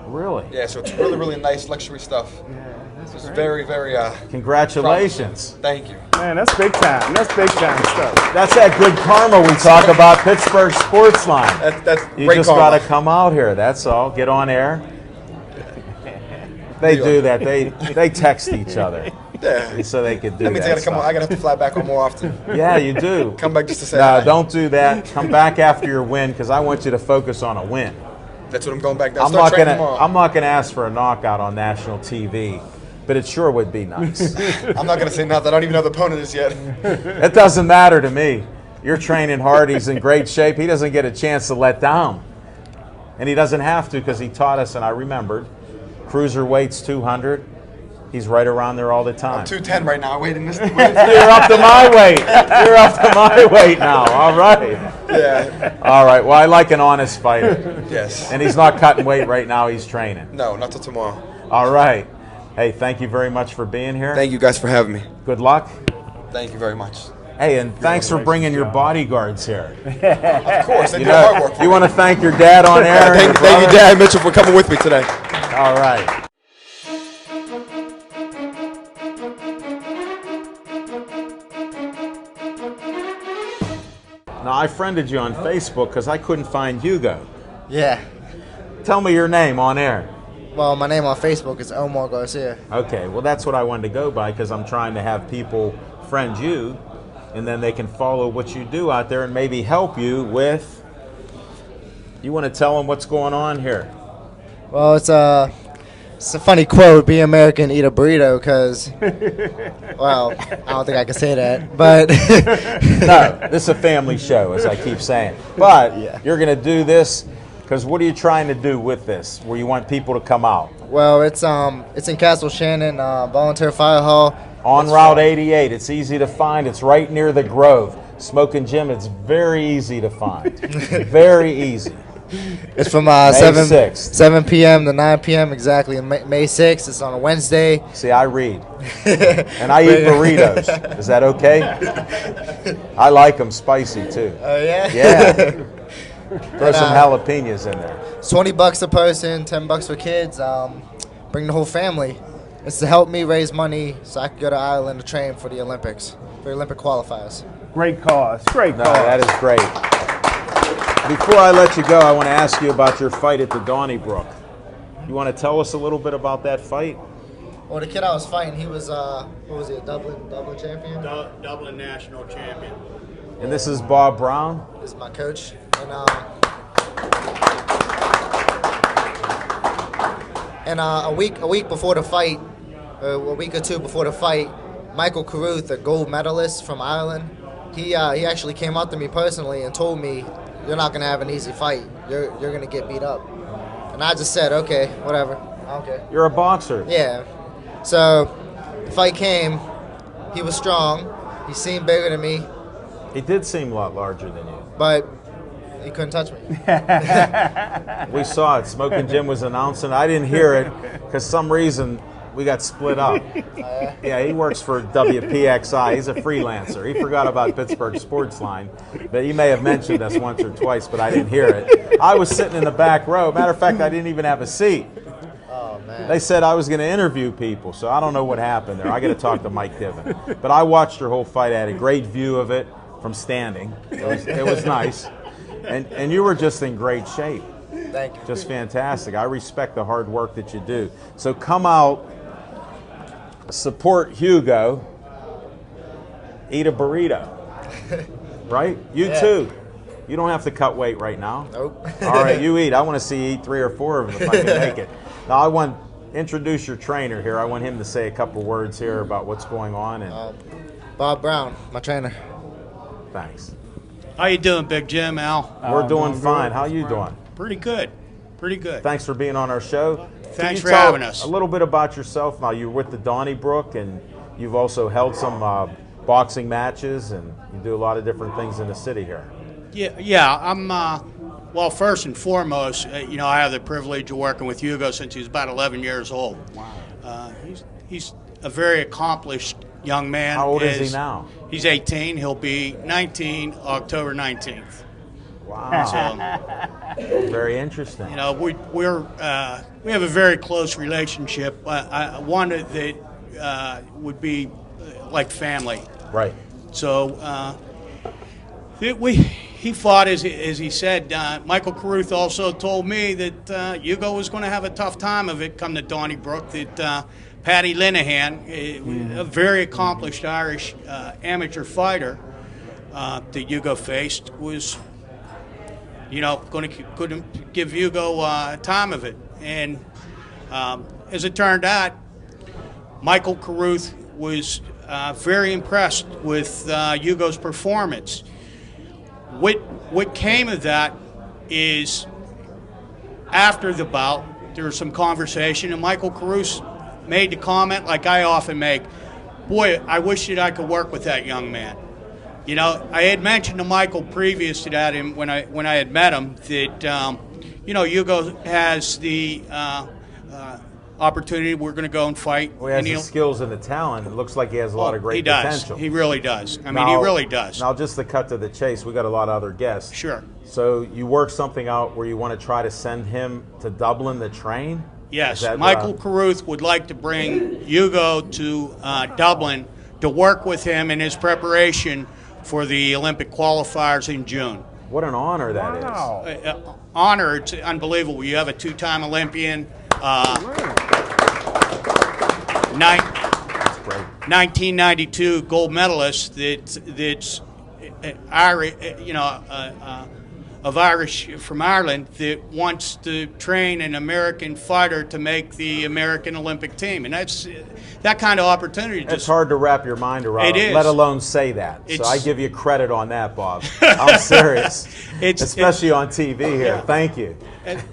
[SPEAKER 1] Really?
[SPEAKER 7] Yeah, so it's really, really nice luxury stuff.
[SPEAKER 2] Yeah, that's
[SPEAKER 7] It's very, very
[SPEAKER 1] congratulations.
[SPEAKER 7] promising. Thank you.
[SPEAKER 2] Man, that's big time. That's big time stuff.
[SPEAKER 1] That's that good karma we talk about, Pittsburgh Sportsline.
[SPEAKER 7] That's
[SPEAKER 1] you
[SPEAKER 7] great
[SPEAKER 1] just
[SPEAKER 7] karma.
[SPEAKER 1] got to come out here, that's all. Get on air. They do that. They text each other.
[SPEAKER 7] Yeah.
[SPEAKER 1] So they could do
[SPEAKER 7] That means I gotta have to fly back on more often.
[SPEAKER 1] Yeah, you do.
[SPEAKER 7] Come back just to say
[SPEAKER 1] No,
[SPEAKER 7] hi.
[SPEAKER 1] don't do that. Come back after your win because I want you to focus on a win.
[SPEAKER 7] That's what I'm going back now.
[SPEAKER 1] I'm not gonna ask for a knockout on national TV, but it sure would be nice.
[SPEAKER 7] I'm not gonna say nothing. I don't even know the opponent is yet.
[SPEAKER 1] It doesn't matter to me. You're training hard. He's in great shape. He doesn't get a chance to let down, and he doesn't have to because he taught us. And I remembered, cruiserweight's 200. He's right around there all the time.
[SPEAKER 7] I'm 210 right now. Waiting this.
[SPEAKER 1] You're up to my weight. You're up to my weight now. All right.
[SPEAKER 7] Yeah.
[SPEAKER 1] All right. Well, I like an honest fighter.
[SPEAKER 7] Yes.
[SPEAKER 1] And he's not cutting weight right now. He's training.
[SPEAKER 7] No, not till tomorrow.
[SPEAKER 1] All right. Hey, thank you very much for being here.
[SPEAKER 7] Thank you guys for having me.
[SPEAKER 1] Good luck.
[SPEAKER 7] Thank you very much.
[SPEAKER 1] Hey, and thanks for bringing your bodyguards here.
[SPEAKER 7] Of course, they did hard work.
[SPEAKER 1] You want to thank your dad on air?
[SPEAKER 7] Thank you, Dad Mitchell, for coming with me today.
[SPEAKER 1] All right. Now, I friended you on Facebook because I couldn't find Hugo.
[SPEAKER 8] Yeah.
[SPEAKER 1] Tell me your name on air.
[SPEAKER 8] Well, my name on Facebook is Omar Garcia.
[SPEAKER 1] Okay, well, that's what I wanted to go by because I'm trying to have people friend you, and then they can follow what you do out there and maybe help you with. You want to tell them what's going on here?
[SPEAKER 8] Well, it's a funny quote, be American, eat a burrito, because, well, I don't think I can say that, but.
[SPEAKER 1] No, this is a family show, as I keep saying. But you're going to do this because what are you trying to do with this, where you want people to come out?
[SPEAKER 8] Well, it's in Castle Shannon, Volunteer Fire Hall.
[SPEAKER 1] On Route 88. It's easy to find. It's right near the Grove. Smoking Jim, it's very easy to find. Very easy.
[SPEAKER 8] It's from
[SPEAKER 1] May
[SPEAKER 8] 7 p.m. to 9 p.m. exactly. May 6th. It's on a Wednesday.
[SPEAKER 1] See, I read. And I eat burritos. Is that okay? I like them spicy, too.
[SPEAKER 8] Oh, yeah?
[SPEAKER 1] Yeah. Throw some jalapenos in there.
[SPEAKER 8] It's $20 a person, $10 for kids. Bring the whole family. It's to help me raise money so I can go to Ireland to train for the Olympics, for the Olympic qualifiers.
[SPEAKER 2] Great cause. Great cause.
[SPEAKER 1] No, that is great. Before I let you go, I want to ask you about your fight at the Donnybrook. You want to tell us a little bit about that fight?
[SPEAKER 8] Well, the kid I was fighting, he was, what was he, a Dublin champion?
[SPEAKER 9] Dublin national champion.
[SPEAKER 1] And this is Bob Brown?
[SPEAKER 8] This is my coach. And a week before the fight, a week or two before the fight, Michael Carruth, a gold medalist from Ireland, he actually came up to me personally and told me, "You're not gonna have an easy fight. You're gonna get beat up." And I just said, "Okay, whatever. I don't care."
[SPEAKER 1] You're a boxer.
[SPEAKER 8] Yeah. So, the fight came. He was strong. He seemed bigger than me,
[SPEAKER 1] He did seem a lot larger than you.
[SPEAKER 8] but he couldn't touch me.
[SPEAKER 1] We saw it. Smoking Jim was announcing. I didn't hear it because some reason we got split up. Yeah, he works for WPXI. He's a freelancer. He forgot about Pittsburgh Sportsline. But he may have mentioned us once or twice, but I didn't hear it. I was sitting in the back row. Matter of fact, I didn't even have a seat.
[SPEAKER 8] Oh, man.
[SPEAKER 1] They said I was going to interview people, so I don't know what happened there. I got to talk to Mike Diven. But I watched your whole fight. I had a great view of it from standing. It was nice. And you were just in great shape.
[SPEAKER 8] Thank you.
[SPEAKER 1] Just fantastic. I respect the hard work that you do. So come out, support Hugo, eat a burrito. right? You
[SPEAKER 8] Yeah.
[SPEAKER 1] too. You don't have to cut weight right now.
[SPEAKER 8] Nope.
[SPEAKER 1] All right, you eat. I want to see you eat 3 or 4 of them if I can make it. Now, I want to introduce your trainer here. I want him to say a couple words here about what's going on. And
[SPEAKER 8] Bob Brown, my trainer.
[SPEAKER 1] thanks.
[SPEAKER 9] How you doing, Big Jim, Al?
[SPEAKER 1] We're doing fine. How you doing?
[SPEAKER 9] Pretty good. Pretty good.
[SPEAKER 1] Thanks for being on our show.
[SPEAKER 9] Thanks
[SPEAKER 1] Can
[SPEAKER 9] for
[SPEAKER 1] you tell
[SPEAKER 9] having us.
[SPEAKER 1] A little bit about yourself. Now, you're with the Donnybrook, and you've also held some boxing matches, and you do a lot of different things in the city here.
[SPEAKER 9] Yeah. I'm. Well, first and foremost, I have the privilege of working with Hugo since he was about 11 years old. Wow. He's a very accomplished young man.
[SPEAKER 1] How old is he now?
[SPEAKER 9] He's 18. He'll be 19 October 19th.
[SPEAKER 1] Wow.
[SPEAKER 9] So,
[SPEAKER 1] very interesting.
[SPEAKER 9] we have a very close relationship. One that would be like family.
[SPEAKER 1] Right.
[SPEAKER 9] So he fought, as he said. Michael Carruth also told me that Hugo was going to have a tough time of it come to Donnybrook. That Paddy Linehan, a very accomplished Irish amateur fighter that Hugo faced, was going to give Hugo time of it. And as it turned out, Michael Carruth was very impressed with Hugo's performance. What came of that is, after the bout, there was some conversation, and Michael Carruth made the comment, like I often make, boy, I wish that I could work with that young man. I had mentioned to Michael previous to that, and when I had met him, that Hugo has the opportunity. We're going to go and fight.
[SPEAKER 1] Well, he has the skills and the talent. It looks like he has a lot of great potential.
[SPEAKER 9] He really does. He really does.
[SPEAKER 1] Now, just to cut to the chase, we got a lot of other guests.
[SPEAKER 9] Sure.
[SPEAKER 1] So you work something out where you want to try to send him to Dublin to train?
[SPEAKER 9] Yes. Michael Carruth would like to bring Hugo to Dublin to work with him in his preparation for the Olympic qualifiers in June.
[SPEAKER 1] What an honor that is.
[SPEAKER 9] Honor, it's unbelievable. You have a 2-time Olympian, 1992 gold medalist that's Irish, of Irish from Ireland, that wants to train an American fighter to make the American Olympic team, and that kind of opportunity.
[SPEAKER 1] It's hard to wrap your mind around.
[SPEAKER 9] It is.
[SPEAKER 1] Let alone say that. So I give you credit on that, Bob. I'm serious, especially on TV here. Yeah. Thank you.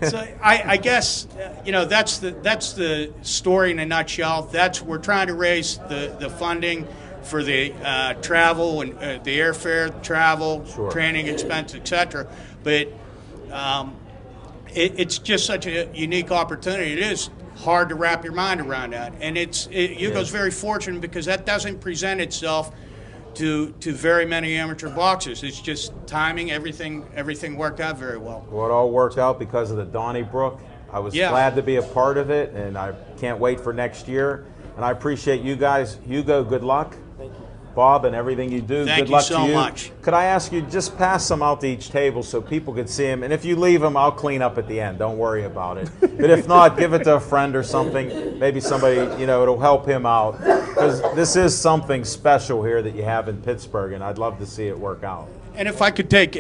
[SPEAKER 9] So I guess that's the story in a nutshell. We're trying to raise the funding for the travel and the airfare, travel, sure, training expense, etc. But it's just such a unique opportunity. It is hard to wrap your mind around that, and Hugo's very fortunate because that doesn't present itself to very many amateur boxers. It's just timing. Everything worked out very well.
[SPEAKER 1] Well, it all worked out because of the Donnybrook. I was glad to be a part of it, and I can't wait for next year. And I appreciate you guys. Hugo, good luck. Thank you. Bob, and everything you do.
[SPEAKER 9] Thank
[SPEAKER 1] good luck
[SPEAKER 9] you so
[SPEAKER 1] to you.
[SPEAKER 9] much.
[SPEAKER 1] Could I ask you, just pass some out to each table so people can see them? And if you leave them, I'll clean up at the end. Don't worry about it. But if not, give it to a friend or something. Maybe somebody, it'll help him out. Because this is something special here that you have in Pittsburgh, and I'd love to see it work out.
[SPEAKER 9] And if I could take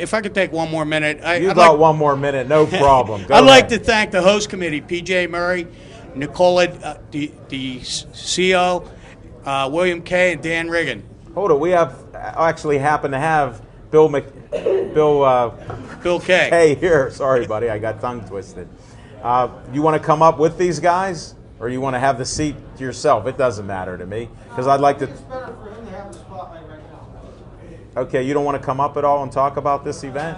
[SPEAKER 9] 1 more minute,
[SPEAKER 1] you got 1 more minute, no problem.
[SPEAKER 9] I'd like to thank the host committee, P.J. Murray, Nicola, the CO, William Kay, and Dan Riggin.
[SPEAKER 1] Hold it, we happen to have Bill Kay here. Sorry, buddy, I got tongue twisted. You want to come up with these guys, or you want to have the seat to yourself? It doesn't matter to me, because I'd like to. It's better for him to have the spotlight right now. Okay, you don't want to come up at all and talk about this event?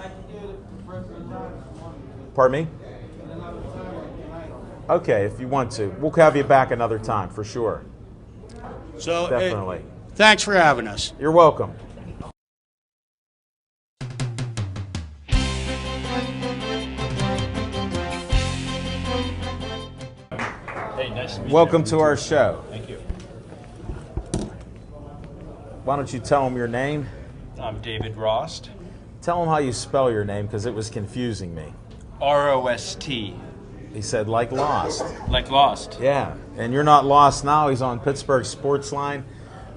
[SPEAKER 1] Pardon me? Okay, if you want to. We'll have you back another time, for sure.
[SPEAKER 9] So,
[SPEAKER 1] definitely.
[SPEAKER 9] Thanks for having us.
[SPEAKER 1] You're welcome.
[SPEAKER 10] Hey, nice to meet you.
[SPEAKER 1] Welcome to our show.
[SPEAKER 10] Thank you.
[SPEAKER 1] Why don't you tell them your name?
[SPEAKER 10] I'm David Rost.
[SPEAKER 1] Tell them how you spell your name, because it was confusing me.
[SPEAKER 10] R-O-S-T.
[SPEAKER 1] He said, like Lost.
[SPEAKER 10] Like Lost.
[SPEAKER 1] Yeah, and you're not lost now. He's on Pittsburgh Sportsline.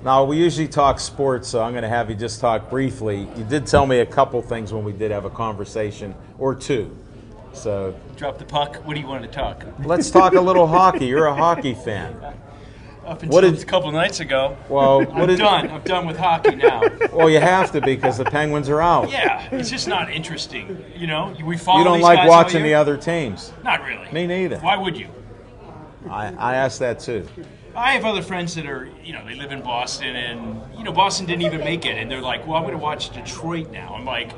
[SPEAKER 1] Now, we usually talk sports, so I'm going to have you just talk briefly. You did tell me a couple things when we did have a conversation, or two. So
[SPEAKER 10] Drop the puck. What do you want to talk?
[SPEAKER 1] let's talk a little hockey. You're a hockey fan.
[SPEAKER 10] Up until a couple nights ago.
[SPEAKER 1] Well,
[SPEAKER 10] I'm done. I'm done with hockey now.
[SPEAKER 1] Well, you have to because the Penguins are out.
[SPEAKER 10] Yeah, it's just not interesting. You know, we follow
[SPEAKER 1] You don't
[SPEAKER 10] these
[SPEAKER 1] like
[SPEAKER 10] guys
[SPEAKER 1] watching
[SPEAKER 10] all
[SPEAKER 1] the
[SPEAKER 10] year.
[SPEAKER 1] other teams.
[SPEAKER 10] Not really.
[SPEAKER 1] Me neither.
[SPEAKER 10] Why would you?
[SPEAKER 1] I asked that too.
[SPEAKER 10] I have other friends that are, they live in Boston, and Boston didn't even make it, and they're like, "Well, I'm going to watch Detroit now." I'm like,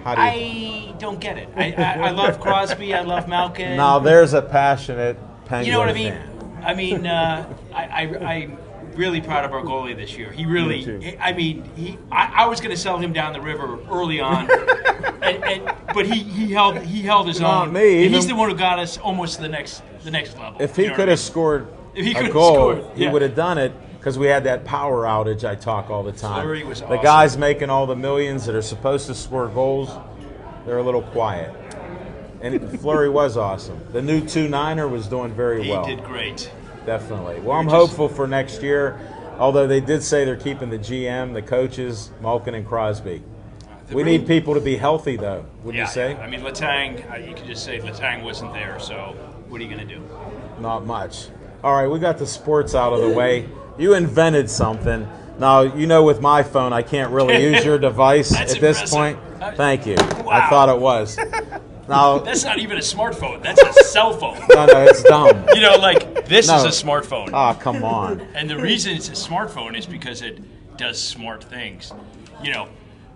[SPEAKER 10] I don't get it. I love Crosby. I love Malkin.
[SPEAKER 1] Now there's a passionate Penguin
[SPEAKER 10] You know what I mean?
[SPEAKER 1] fan.
[SPEAKER 10] I mean, I'm really proud of our goalie this year. He really, I was going to sell him down the river early on, but he held his
[SPEAKER 1] Not
[SPEAKER 10] own.
[SPEAKER 1] me,
[SPEAKER 10] And he's
[SPEAKER 1] even-
[SPEAKER 10] the one who got us almost to the next level.
[SPEAKER 1] If he could have scored
[SPEAKER 10] If he
[SPEAKER 1] a
[SPEAKER 10] could've
[SPEAKER 1] goal,
[SPEAKER 10] scored,
[SPEAKER 1] he
[SPEAKER 10] yeah.
[SPEAKER 1] would have done it because we had that power outage I talk all the time.
[SPEAKER 10] Fleury was
[SPEAKER 1] the
[SPEAKER 10] awesome.
[SPEAKER 1] guys making all the millions that are supposed to score goals, they're a little quiet. And Fleury was awesome. The new 2-9er was doing very well.
[SPEAKER 10] He did great.
[SPEAKER 1] Definitely. Well, I'm hopeful for next year, although they did say they're keeping the GM, the coaches, Malkin and Crosby. We need people to be healthy, though, wouldn't you say?
[SPEAKER 10] I mean, Letang, you could just say Letang wasn't there, so what are you going to do?
[SPEAKER 1] Not much. All right, we got the sports out of the way. You invented something. Now, with my phone, I can't really use your device
[SPEAKER 10] That's
[SPEAKER 1] at this
[SPEAKER 10] impressive.
[SPEAKER 1] point. Thank you.
[SPEAKER 10] Wow.
[SPEAKER 1] I thought it was. Now,
[SPEAKER 10] That's not even a smartphone. That's a cell phone.
[SPEAKER 1] no, it's dumb.
[SPEAKER 10] This
[SPEAKER 1] No.
[SPEAKER 10] is a smartphone.
[SPEAKER 1] Oh, come on.
[SPEAKER 10] And the reason it's a smartphone is because it does smart things.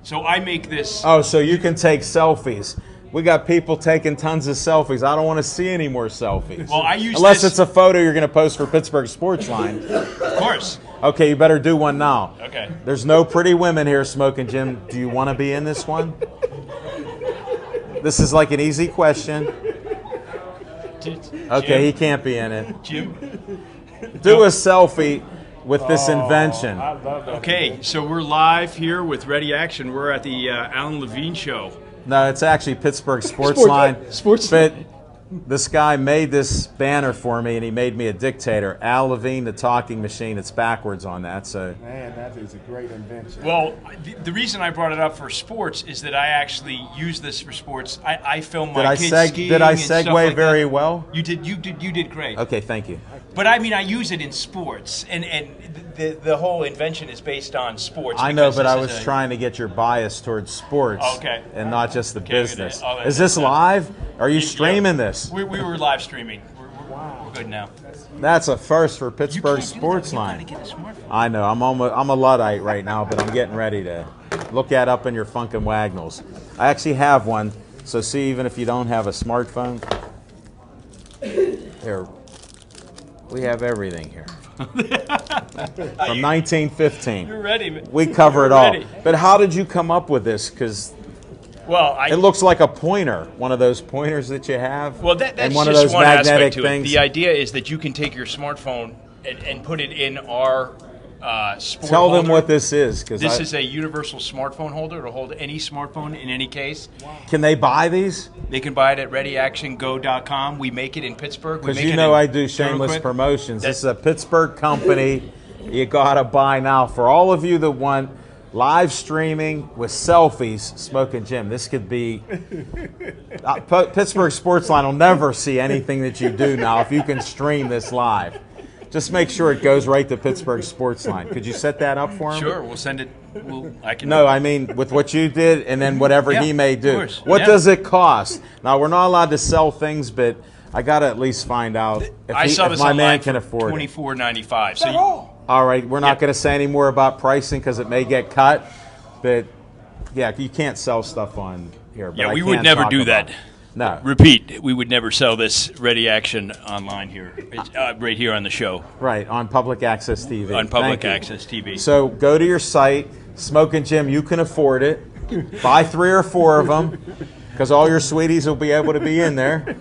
[SPEAKER 10] So I make this.
[SPEAKER 1] Oh, so you can take selfies. We got people taking tons of selfies. I don't want to see any more selfies.
[SPEAKER 10] Well, I use
[SPEAKER 1] Unless
[SPEAKER 10] this-
[SPEAKER 1] it's a photo you're going to post for Pittsburgh Sportsline.
[SPEAKER 10] Of course.
[SPEAKER 1] Okay, you better do one now.
[SPEAKER 10] Okay.
[SPEAKER 1] There's no pretty women here smoking, Jim. Do you want to be in this one? This is like an easy question. Okay, he can't be in it.
[SPEAKER 10] Jim?
[SPEAKER 1] Do a selfie with this invention.
[SPEAKER 10] Okay, so we're live here with Ready Action. We're at the Alan Levine show.
[SPEAKER 1] No, it's actually Pittsburgh Sportsline.
[SPEAKER 2] Sports.
[SPEAKER 1] But this guy made this banner for me, and he made me a dictator. Al Levine, the talking machine. It's backwards on that. So
[SPEAKER 2] Man, that is a great invention.
[SPEAKER 10] Well, the reason I brought it up for sports is that I actually use this for sports. I film my kids skiing.
[SPEAKER 1] Did I
[SPEAKER 10] and stuff
[SPEAKER 1] segue
[SPEAKER 10] like
[SPEAKER 1] very
[SPEAKER 10] that.
[SPEAKER 1] well?
[SPEAKER 10] You did great.
[SPEAKER 1] Okay, thank you.
[SPEAKER 10] But I mean, I use it in sports, and the whole invention is based on sports.
[SPEAKER 1] I know,
[SPEAKER 10] because
[SPEAKER 1] but
[SPEAKER 10] this
[SPEAKER 1] I
[SPEAKER 10] is
[SPEAKER 1] was
[SPEAKER 10] a-
[SPEAKER 1] trying to get your bias towards sports,
[SPEAKER 10] Okay.
[SPEAKER 1] and not just the
[SPEAKER 10] Okay,
[SPEAKER 1] business.
[SPEAKER 10] oh,
[SPEAKER 1] Is this live? Are you
[SPEAKER 10] Yeah.
[SPEAKER 1] streaming this?
[SPEAKER 10] We were live streaming. We're good now.
[SPEAKER 1] That's a first for
[SPEAKER 10] You
[SPEAKER 1] Pittsburgh
[SPEAKER 10] can't do that. You gotta
[SPEAKER 1] Sportsline.
[SPEAKER 10] get a smartphone.
[SPEAKER 1] I know. I'm a Luddite right now, but I'm getting ready to look at up in your Funkin' Wagnalls. I actually have one, so see, even if you don't have a smartphone, here, we have everything here. From 1915.
[SPEAKER 10] You're ready, man.
[SPEAKER 1] We cover
[SPEAKER 10] You're
[SPEAKER 1] it all.
[SPEAKER 10] ready.
[SPEAKER 1] But how did you come up with this? Because
[SPEAKER 10] Well,
[SPEAKER 1] it looks like a pointer, one of those pointers that you have.
[SPEAKER 10] Well, that's
[SPEAKER 1] and one
[SPEAKER 10] just
[SPEAKER 1] of those
[SPEAKER 10] one
[SPEAKER 1] magnetic
[SPEAKER 10] aspect to
[SPEAKER 1] things.
[SPEAKER 10] it. The idea is that you can take your smartphone and put it in our sport
[SPEAKER 1] Tell them
[SPEAKER 10] holder.
[SPEAKER 1] what this is, because
[SPEAKER 10] This is a universal smartphone holder to hold any smartphone in any case.
[SPEAKER 1] Can they buy these?
[SPEAKER 10] They can buy it at readyactiongo.com. We make it in Pittsburgh. We
[SPEAKER 1] Because
[SPEAKER 10] make
[SPEAKER 1] you
[SPEAKER 10] it
[SPEAKER 1] know
[SPEAKER 10] in
[SPEAKER 1] I do shameless
[SPEAKER 10] Turtlequid.
[SPEAKER 1] promotions. This
[SPEAKER 10] That-
[SPEAKER 1] is a Pittsburgh company. You gotta buy now. For all of you that want live streaming with selfies, Smoking Jim, this could be. Pittsburgh Sportsline will never see anything that you do now if you can stream this live. Just make sure it goes right to Pittsburgh Sportsline. Could you set that up for him?
[SPEAKER 10] Sure, we'll send it. I can.
[SPEAKER 1] No, I mean with what you did, and then whatever
[SPEAKER 10] Yeah,
[SPEAKER 1] he may
[SPEAKER 10] of
[SPEAKER 1] do.
[SPEAKER 10] course.
[SPEAKER 1] What
[SPEAKER 10] Yeah.
[SPEAKER 1] does it cost? Now we're not allowed to sell things, but I gotta at least find out
[SPEAKER 10] I saw
[SPEAKER 1] if
[SPEAKER 10] this
[SPEAKER 1] my
[SPEAKER 10] online
[SPEAKER 1] man can
[SPEAKER 10] for
[SPEAKER 1] afford it.
[SPEAKER 10] $24.95. So
[SPEAKER 1] All right, we're not
[SPEAKER 10] Yeah.
[SPEAKER 1] going to say any more about pricing because it may get cut. But yeah, you can't sell stuff on here. But
[SPEAKER 10] yeah,
[SPEAKER 1] I
[SPEAKER 10] we would
[SPEAKER 1] can
[SPEAKER 10] never
[SPEAKER 1] talk
[SPEAKER 10] do
[SPEAKER 1] about-
[SPEAKER 10] that.
[SPEAKER 1] No.
[SPEAKER 10] Repeat, we would never sell this Ready Action online here. It's right here on the show.
[SPEAKER 1] Right, on public access TV.
[SPEAKER 10] On public
[SPEAKER 1] Thank you.
[SPEAKER 10] access TV.
[SPEAKER 1] So go to your site, Smoking Jim, you can afford it. Buy 3 or 4 of them because all your sweeties will be able to be in there.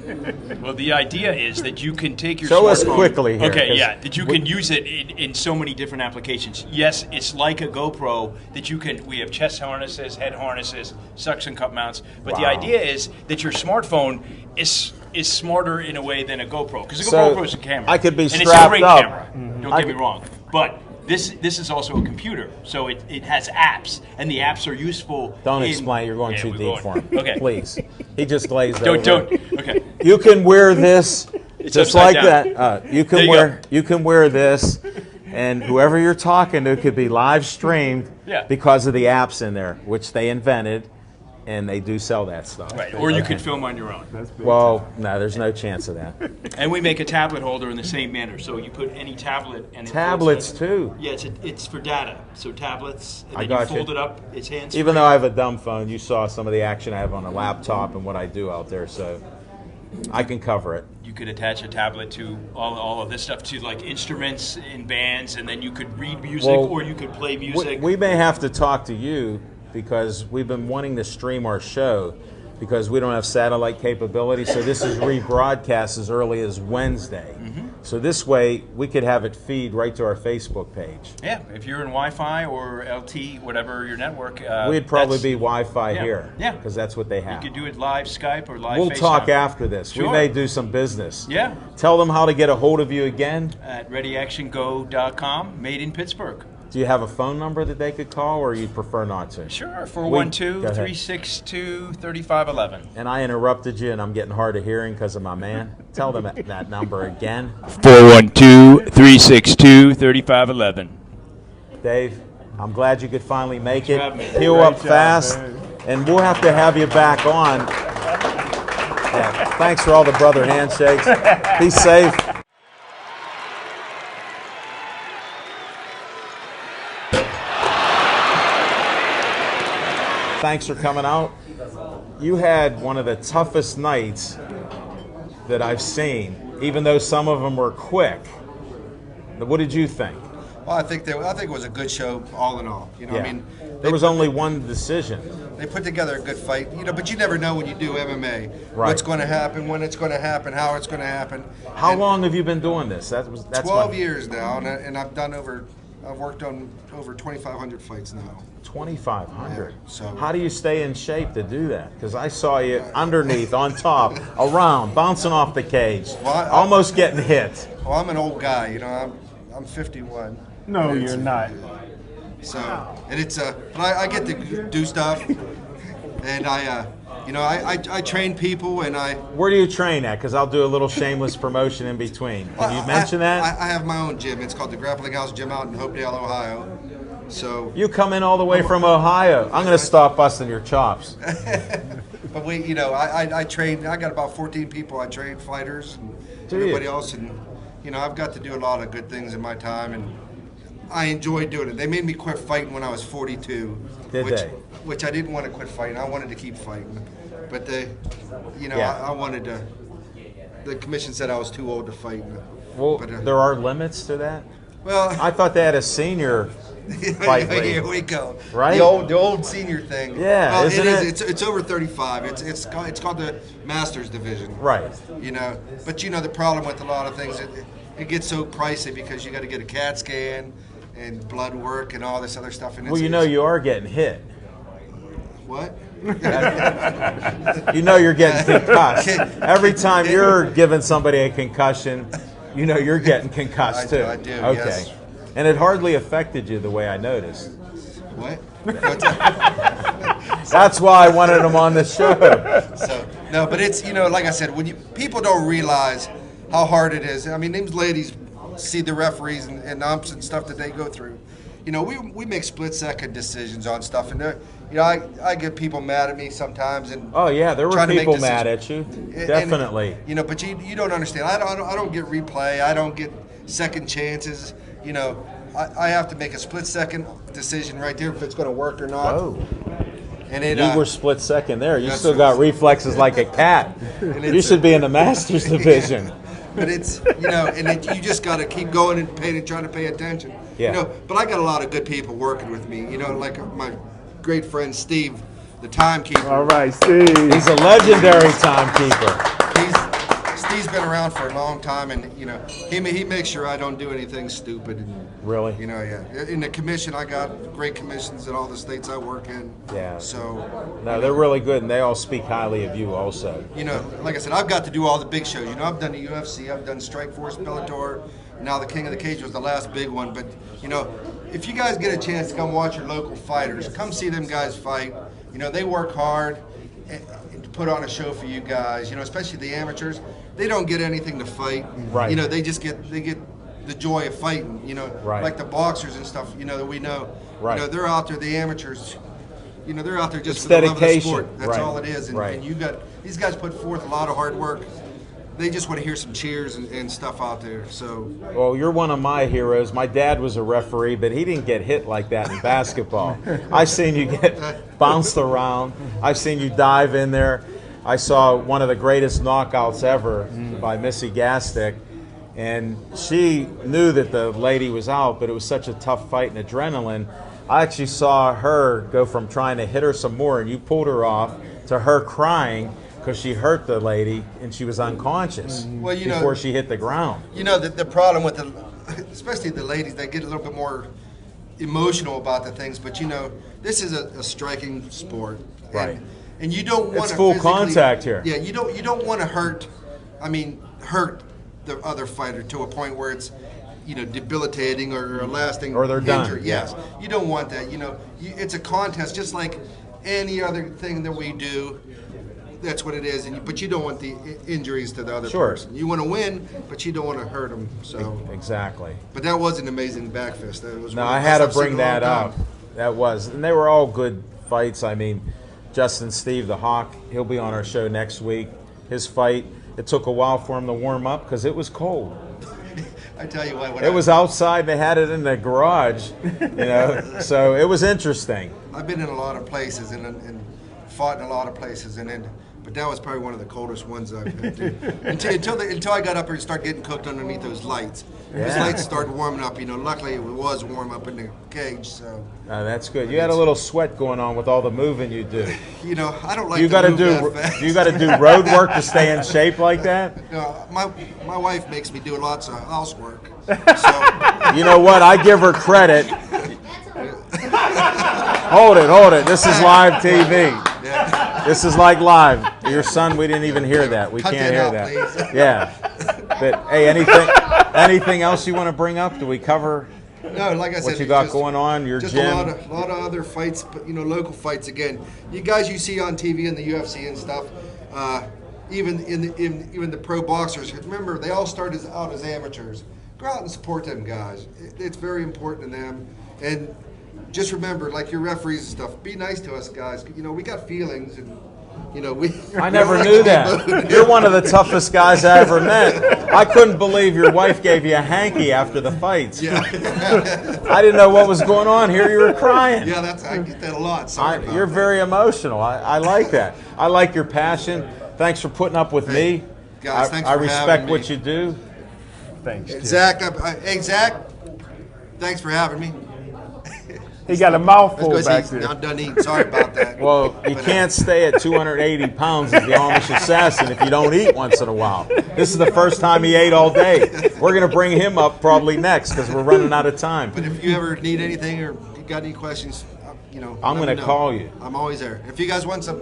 [SPEAKER 10] Well, the idea is that you can take your
[SPEAKER 1] Show us
[SPEAKER 10] smartphone-
[SPEAKER 1] quickly here,
[SPEAKER 10] Okay,
[SPEAKER 1] 'cause
[SPEAKER 10] yeah, that you can use it in so many different applications. Yes, it's like a GoPro that you can. We have chest harnesses, head harnesses, suction cup mounts. But the
[SPEAKER 1] Wow.
[SPEAKER 10] idea is that your smartphone is smarter in a way than a GoPro because a
[SPEAKER 1] So,
[SPEAKER 10] GoPro is a camera.
[SPEAKER 1] I could be
[SPEAKER 10] and it's a
[SPEAKER 1] strapped
[SPEAKER 10] great
[SPEAKER 1] up.
[SPEAKER 10] camera. Don't
[SPEAKER 1] I
[SPEAKER 10] get me
[SPEAKER 1] could-
[SPEAKER 10] wrong, but This is also a computer, so it has apps, and the apps are useful.
[SPEAKER 1] Don't explain. You're going too deep for him.
[SPEAKER 10] Okay.
[SPEAKER 1] Please. He just glazed over.
[SPEAKER 10] Don't. Okay.
[SPEAKER 1] You can wear this
[SPEAKER 10] It's
[SPEAKER 1] just
[SPEAKER 10] upside
[SPEAKER 1] like
[SPEAKER 10] down.
[SPEAKER 1] that. You
[SPEAKER 10] There you
[SPEAKER 1] can wear this, and whoever you're talking to could be live streamed because of the apps in there, which they invented, and they do sell that stuff.
[SPEAKER 10] Right. Or you could film on your own.
[SPEAKER 1] Well, no, there's no chance of that.
[SPEAKER 10] And we make a tablet holder in the same manner, so you put any tablet and
[SPEAKER 1] Tablets too.
[SPEAKER 10] Yeah, it's for data. So tablets, and
[SPEAKER 1] I
[SPEAKER 10] then
[SPEAKER 1] got
[SPEAKER 10] you fold it up. It's hands.
[SPEAKER 1] Even though I have a dumb phone, you saw some of the action I have on a laptop and what I do out there, so I can cover it.
[SPEAKER 10] You could attach a tablet to all of this stuff, to like instruments in bands, and then you could read music or you could play music.
[SPEAKER 1] We may have to talk to you because we've been wanting to stream our show because we don't have satellite capability, so this is rebroadcast as early as Wednesday. So this way we could have it feed right to our Facebook page.
[SPEAKER 10] Yeah, if you're in Wi-Fi or LT, whatever your network.
[SPEAKER 1] We'd probably be Wi-Fi here.
[SPEAKER 10] Yeah.
[SPEAKER 1] Because that's what they have.
[SPEAKER 10] You could do it live Skype or live
[SPEAKER 1] We'll
[SPEAKER 10] FaceTime.
[SPEAKER 1] talk after this.
[SPEAKER 10] Sure.
[SPEAKER 1] We may do some business.
[SPEAKER 10] Yeah.
[SPEAKER 1] Tell them how to get a hold of you again.
[SPEAKER 10] At readyactiongo.com, made in Pittsburgh.
[SPEAKER 1] Do you have a phone number that they could call, or you prefer not to?
[SPEAKER 10] Sure, 412-362-3511.
[SPEAKER 1] And I interrupted you, and I'm getting hard of hearing because of my man. Tell them that number again.
[SPEAKER 10] 412-362-3511.
[SPEAKER 1] Dave, I'm glad you could finally make
[SPEAKER 10] Thanks for having
[SPEAKER 1] it.
[SPEAKER 10] me.
[SPEAKER 1] Heal
[SPEAKER 2] Great
[SPEAKER 1] up
[SPEAKER 2] job,
[SPEAKER 1] fast,
[SPEAKER 2] man.
[SPEAKER 1] and we'll have to have you back on. Yeah, thanks for all the brother handshakes. Be safe. Thanks for coming out. You had one of the toughest nights that I've seen, even though some of them were quick. What did you think?
[SPEAKER 11] Well, I think it was a good show, all in all. You know, I mean,
[SPEAKER 1] there was only one decision.
[SPEAKER 11] They put together a good fight. You know, but you never know when you do MMA what's going to happen, when it's going to happen, how it's going to happen.
[SPEAKER 1] How long have you been doing this? That's
[SPEAKER 11] 12 years now, and I've worked on over 2,500 fights now.
[SPEAKER 1] 2,500.
[SPEAKER 11] Yeah, so
[SPEAKER 1] how do you stay in shape to do that? Because I saw you underneath, on top, around, bouncing off the cage, almost getting hit.
[SPEAKER 11] Well, I'm an old guy. You know, I'm 51.
[SPEAKER 2] No, you're not.
[SPEAKER 11] So, and it's but I get to do stuff, and I train people, and
[SPEAKER 1] Where do you train at? Because I'll do a little shameless promotion in between. Can you mention that?
[SPEAKER 11] I have my own gym. It's called the Grappling House Gym out in Hopedale, Ohio. So
[SPEAKER 1] you come in all the way from Ohio. I'm going to stop busting your chops.
[SPEAKER 11] But I train. I got about 14 people. I train fighters and everybody else, and I've got to do a lot of good things in my time, and I enjoy doing it. They made me quit fighting when I was 42. Which I didn't want to quit fighting. I wanted to keep fighting, but I wanted to. The commission said I was too old to fight.
[SPEAKER 1] Well, there are limits to that.
[SPEAKER 11] Well,
[SPEAKER 1] I thought they had a senior fight league.
[SPEAKER 11] Here we go.
[SPEAKER 1] Right?
[SPEAKER 11] The old senior thing.
[SPEAKER 1] Yeah,
[SPEAKER 11] well,
[SPEAKER 1] isn't
[SPEAKER 11] it is. It's over 35. It's called the Masters Division.
[SPEAKER 1] Right.
[SPEAKER 11] But the problem with a lot of things, it gets so pricey because you got to get a CAT scan and blood work and all this other stuff. And
[SPEAKER 1] you are getting hit.
[SPEAKER 11] What?
[SPEAKER 1] You're getting concussed. Every time you're giving somebody a concussion, you're getting concussed too.
[SPEAKER 11] I do,
[SPEAKER 1] okay.
[SPEAKER 11] Yes.
[SPEAKER 1] And it hardly affected you the way I noticed.
[SPEAKER 11] What?
[SPEAKER 1] That's why I wanted him on the show.
[SPEAKER 11] No, but it's, like I said, when people don't realize how hard it is. I mean, these ladies see the referees and umps and stuff that they go through. We make split-second decisions on stuff, and I get people mad at me sometimes. And
[SPEAKER 1] oh yeah, there were people mad at you, definitely.
[SPEAKER 11] But you don't understand. I don't get replay. I don't get second chances. I have to make a split-second decision right there if it's going to work or not.
[SPEAKER 1] Oh.
[SPEAKER 11] And
[SPEAKER 1] you were split second there. You still got reflexes like a cat. You should be in the Masters division.
[SPEAKER 11] But it's, you just got to keep going and trying to pay attention.
[SPEAKER 1] Yeah.
[SPEAKER 11] But I got a lot of good people working with me. Like my great friend Steve, the timekeeper.
[SPEAKER 2] All right, Steve.
[SPEAKER 1] He's a legendary timekeeper.
[SPEAKER 11] Steve's been around for a long time, and he makes sure I don't do anything stupid. And,
[SPEAKER 1] really?
[SPEAKER 11] In the commission, I got great commissions in all the states I work in.
[SPEAKER 1] Yeah.
[SPEAKER 11] So.
[SPEAKER 1] No, they're really good, and they all speak highly of you also.
[SPEAKER 11] Like I said, I've got to do all the big shows. I've done the UFC, I've done Strikeforce, Bellator, Now the King of the Cage was the last big one. But, you know, if you guys get a chance to come watch your local fighters, come see them guys fight. You know, they work hard to put on a show for you guys, you know, especially the amateurs. They don't get anything to fight.
[SPEAKER 1] Right.
[SPEAKER 11] You know, they get the joy of fighting, you know, like the boxers and stuff, you know, that we know.
[SPEAKER 1] Right.
[SPEAKER 11] You know, they're out there, the amateurs, you know, they're out there just
[SPEAKER 1] It's
[SPEAKER 11] for the love of the
[SPEAKER 1] dedication.
[SPEAKER 11] sport. That's
[SPEAKER 1] Right.
[SPEAKER 11] all it is. And you got, these guys put forth a lot of hard work. They just want to hear some cheers and stuff out there. So,
[SPEAKER 1] well, you're one of my heroes. My dad was a referee, but he didn't get hit like that in basketball. I've seen you get bounced around. I've seen you dive in there. I saw one of the greatest knockouts ever by Missy Gastick, and she knew that the lady was out, but it was such a tough fight and adrenaline. I actually saw her go from trying to hit her some more, and you pulled her off, to her crying because she hurt the lady and she was unconscious before she hit the ground.
[SPEAKER 11] You know, the problem with especially the ladies, they get a little bit more emotional about the things, but you know, this is a striking sport.
[SPEAKER 1] Right.
[SPEAKER 11] And you don't want to
[SPEAKER 1] It's full contact here.
[SPEAKER 11] Yeah, you don't want to hurt the other fighter to a point where it's, you know, debilitating or a lasting
[SPEAKER 1] or they're
[SPEAKER 11] injury.
[SPEAKER 1] done.
[SPEAKER 11] Yes. You don't want that. You know, it's a contest just like any other thing that we do. That's what it is, but you don't want the injuries to the other person. You want to win, but you don't want to hurt them. So
[SPEAKER 1] exactly.
[SPEAKER 11] But that was an amazing back fist. That was
[SPEAKER 1] I had to bring that up. That was, and they were all good fights. I mean, Justin Steve the Hawk, he'll be on our show next week. His fight, it took a while for him to warm up because it was cold.
[SPEAKER 11] I tell you what,
[SPEAKER 1] it was outside. They had it in the garage, you know. So it was interesting.
[SPEAKER 11] I've been in a lot of places and fought in a lot of places, but that was probably one of the coldest ones I've been to. Until I got up here and started getting cooked underneath those lights. Those lights started warming up. You know, luckily it was warm up in the cage. So
[SPEAKER 1] that's good. You had a little sweat going on with all the moving you do.
[SPEAKER 11] You know, I don't like.
[SPEAKER 1] You got to do road work to stay in shape like that.
[SPEAKER 11] No, my wife makes me do lots of housework. So.
[SPEAKER 1] You know what? I give her credit. Hold it. This is live TV. This is like live. Your son, we didn't even hear that. We can't hear that. Please. Yeah. But hey, anything else you want to bring up? Do we cover?
[SPEAKER 11] No, like I said,
[SPEAKER 1] what you got going on? Your
[SPEAKER 11] just
[SPEAKER 1] gym.
[SPEAKER 11] A lot of other fights, but you know, local fights again. You guys you see on TV and the UFC and stuff. Even the pro boxers. Remember, they all started out as amateurs. Go out and support them guys. It's very important to them. And just remember, like your referees and stuff, be nice to us guys. You know, we got feelings, and you know
[SPEAKER 1] I never knew that. You're one of the toughest guys I ever met. I couldn't believe your wife gave you a hanky after the fights.
[SPEAKER 11] Yeah.
[SPEAKER 1] I didn't know what was going on here. You were crying.
[SPEAKER 11] Yeah, I get that a lot.
[SPEAKER 1] You're very emotional. I like that. I like your passion. Thanks for putting up with me.
[SPEAKER 11] Guys, thanks
[SPEAKER 1] I
[SPEAKER 11] for
[SPEAKER 1] respect
[SPEAKER 11] having
[SPEAKER 1] what
[SPEAKER 11] me.
[SPEAKER 1] you do.
[SPEAKER 2] Thanks,
[SPEAKER 11] Zach. Hey, Zach. Thanks for having me.
[SPEAKER 2] He got a mouthful back there.
[SPEAKER 11] I'm done eating. Sorry about that.
[SPEAKER 1] Well, you can't stay at 280 pounds as the Amish assassin if you don't eat once in a while. This is the first time he ate all day. We're going to bring him up probably next because we're running out of time.
[SPEAKER 11] But if you ever need anything or you got any questions, you know,
[SPEAKER 1] I'm going to call you.
[SPEAKER 11] I'm always there. If you guys want some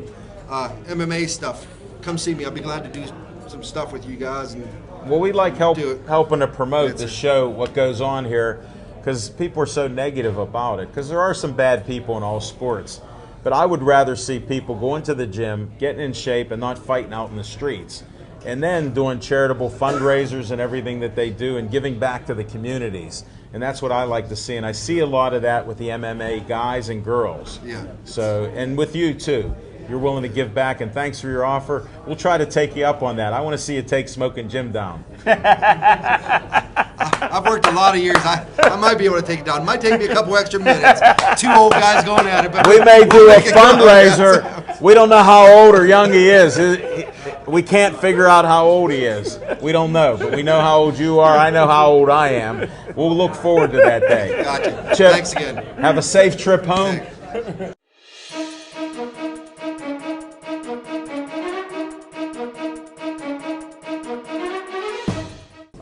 [SPEAKER 11] MMA stuff, come see me. I'll be glad to do some stuff with you guys.
[SPEAKER 1] Well, we like helping to promote the show, what goes on here, because people are so negative about it. Because there are some bad people in all sports. But I would rather see people going to the gym, getting in shape, and not fighting out in the streets. And then doing charitable fundraisers and everything that they do and giving back to the communities. And that's what I like to see. And I see a lot of that with the MMA guys and girls.
[SPEAKER 11] Yeah.
[SPEAKER 1] So, and with you too. You're willing to give back, and thanks for your offer. We'll try to take you up on that. I want to see you take Smoking Jim down.
[SPEAKER 11] I've worked a lot of years. I might be able to take it down. It might take me a couple extra minutes. Two old guys going at it. But
[SPEAKER 1] we may do a fundraiser. We don't know how old or young he is. We can't figure out how old he is. We don't know, but we know how old you are. I know how old I am. We'll look forward to that day.
[SPEAKER 11] Gotcha.
[SPEAKER 1] Chip,
[SPEAKER 11] thanks again.
[SPEAKER 1] Have a safe trip home.
[SPEAKER 11] Thanks.